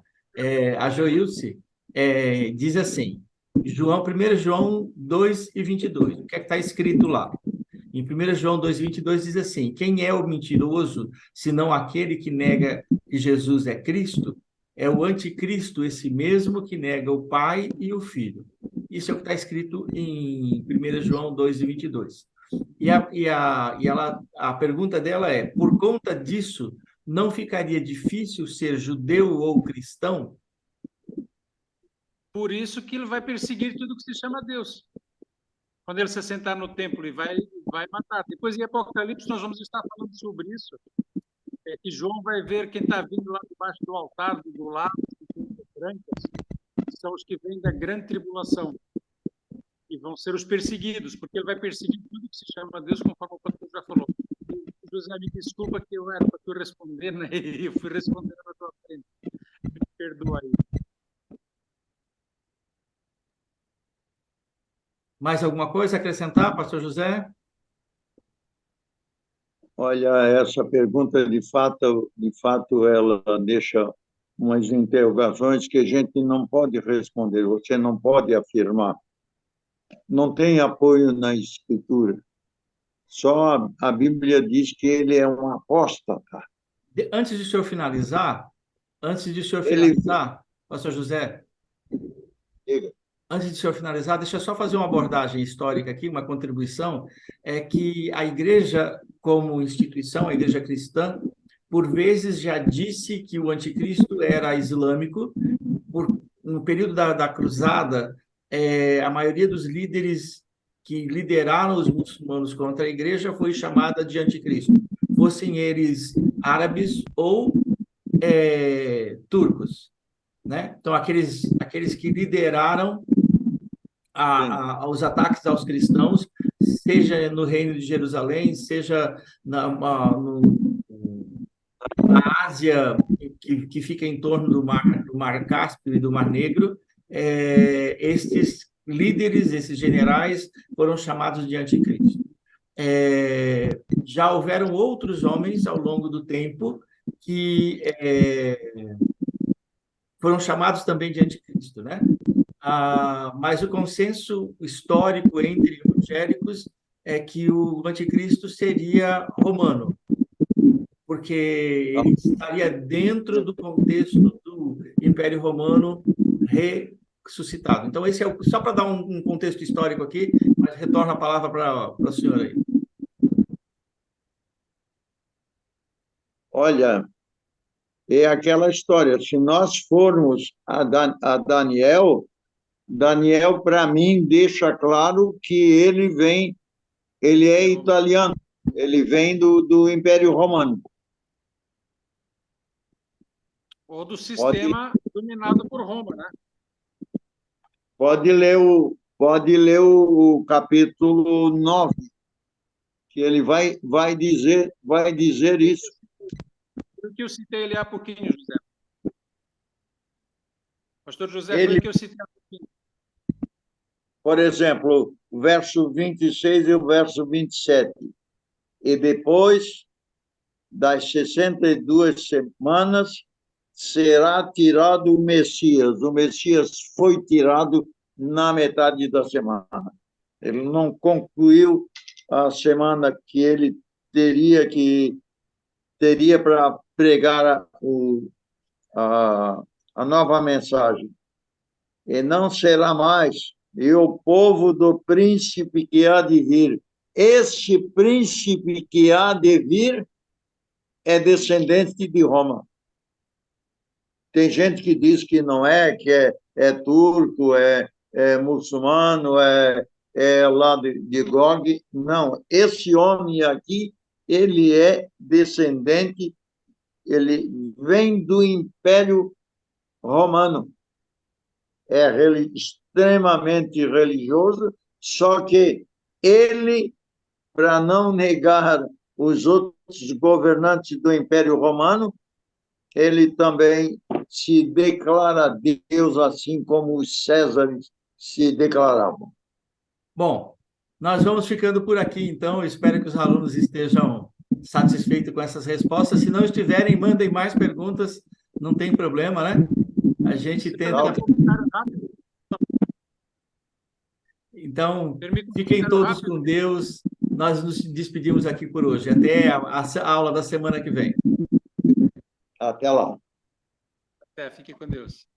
Speaker 1: A Joilce diz assim, 1 João 2:22, o que é que está escrito lá? Em 1 João 2:22 diz assim, quem é o mentiroso, senão aquele que nega que Jesus é Cristo? É o anticristo, esse mesmo que nega o Pai e o Filho. Isso é o que está escrito em 1 João 2:22. A pergunta dela é, por conta disso, não ficaria difícil ser judeu ou cristão?
Speaker 3: Por isso que ele vai perseguir tudo que se chama Deus. Quando ele se sentar no templo e vai matar. Depois, em Apocalipse, nós vamos estar falando sobre isso. Que João vai ver quem está vindo lá debaixo do altar, do lado, brancas, são os que vêm da grande tribulação. E vão ser os perseguidos, porque ele vai perseguir tudo que se chama Deus, conforme o pastor já falou. José, me desculpa que eu era para tu responder, né? E eu fui respondendo na tua frente. Me perdoa aí.
Speaker 1: Mais alguma coisa a acrescentar, pastor José?
Speaker 2: Olha, essa pergunta, de fato, ela deixa umas interrogações que a gente não pode responder, você não pode afirmar. Não tem apoio na Escritura. Só a Bíblia diz que ele é um apóstata.
Speaker 1: Antes de o senhor finalizar, pastor José,
Speaker 2: Diga.
Speaker 1: Antes de o senhor finalizar, deixa eu só fazer uma abordagem histórica aqui, uma contribuição, é que a igreja, como instituição, a igreja cristã, por vezes já disse que o anticristo era islâmico. No período da cruzada, a maioria dos líderes que lideraram os muçulmanos contra a igreja foi chamada de anticristo, fossem eles árabes ou turcos, né? Então, aqueles que lideraram os ataques aos cristãos, seja no Reino de Jerusalém, seja na Ásia, que fica em torno do mar Cáspio e do Mar Negro. Estes líderes, esses generais, foram chamados de anticristo. Já houveram outros homens ao longo do tempo que foram chamados também de anticristo, né? Mas o consenso histórico entre evangélicos é que o anticristo seria romano, porque ele estaria dentro do contexto do Império Romano ressuscitado. Então, esse é só para dar um contexto histórico aqui, mas retorno a palavra para o senhor aí.
Speaker 2: Olha, é aquela história. Se nós formos a Daniel, Daniel, para mim, deixa claro que ele é italiano, ele vem do Império Romano.
Speaker 3: Ou do sistema dominado por Roma, né?
Speaker 2: Pode ler o capítulo 9, que ele vai dizer isso.
Speaker 3: Por que eu citei ele há pouquinho, José? Pastor José, foi que eu citei há pouquinho.
Speaker 2: Por exemplo, o verso 26 e o verso 27. E depois das 62 semanas será tirado o Messias. O Messias foi tirado na metade da semana. Ele não concluiu a semana que ele teria para pregar a nova mensagem. E não será mais, e o povo do príncipe que há de vir. Este príncipe que há de vir é descendente de Roma. Tem gente que diz que não é, que é turco, é muçulmano, é lá de Gog. Não, esse homem aqui, ele é descendente, ele vem do Império Romano. É extremamente religioso, só que ele, para não negar os outros governantes do Império Romano, ele também se declara Deus, assim como os Césares se declaravam.
Speaker 1: Bom, nós vamos ficando por aqui, então. Eu espero que os alunos estejam satisfeitos com essas respostas. Se não estiverem, mandem mais perguntas, não tem problema, né? A gente tenta. Então, fiquem todos com Deus. Nós nos despedimos aqui por hoje. Até a aula da semana que vem.
Speaker 2: Até lá.
Speaker 3: Até, fique com Deus.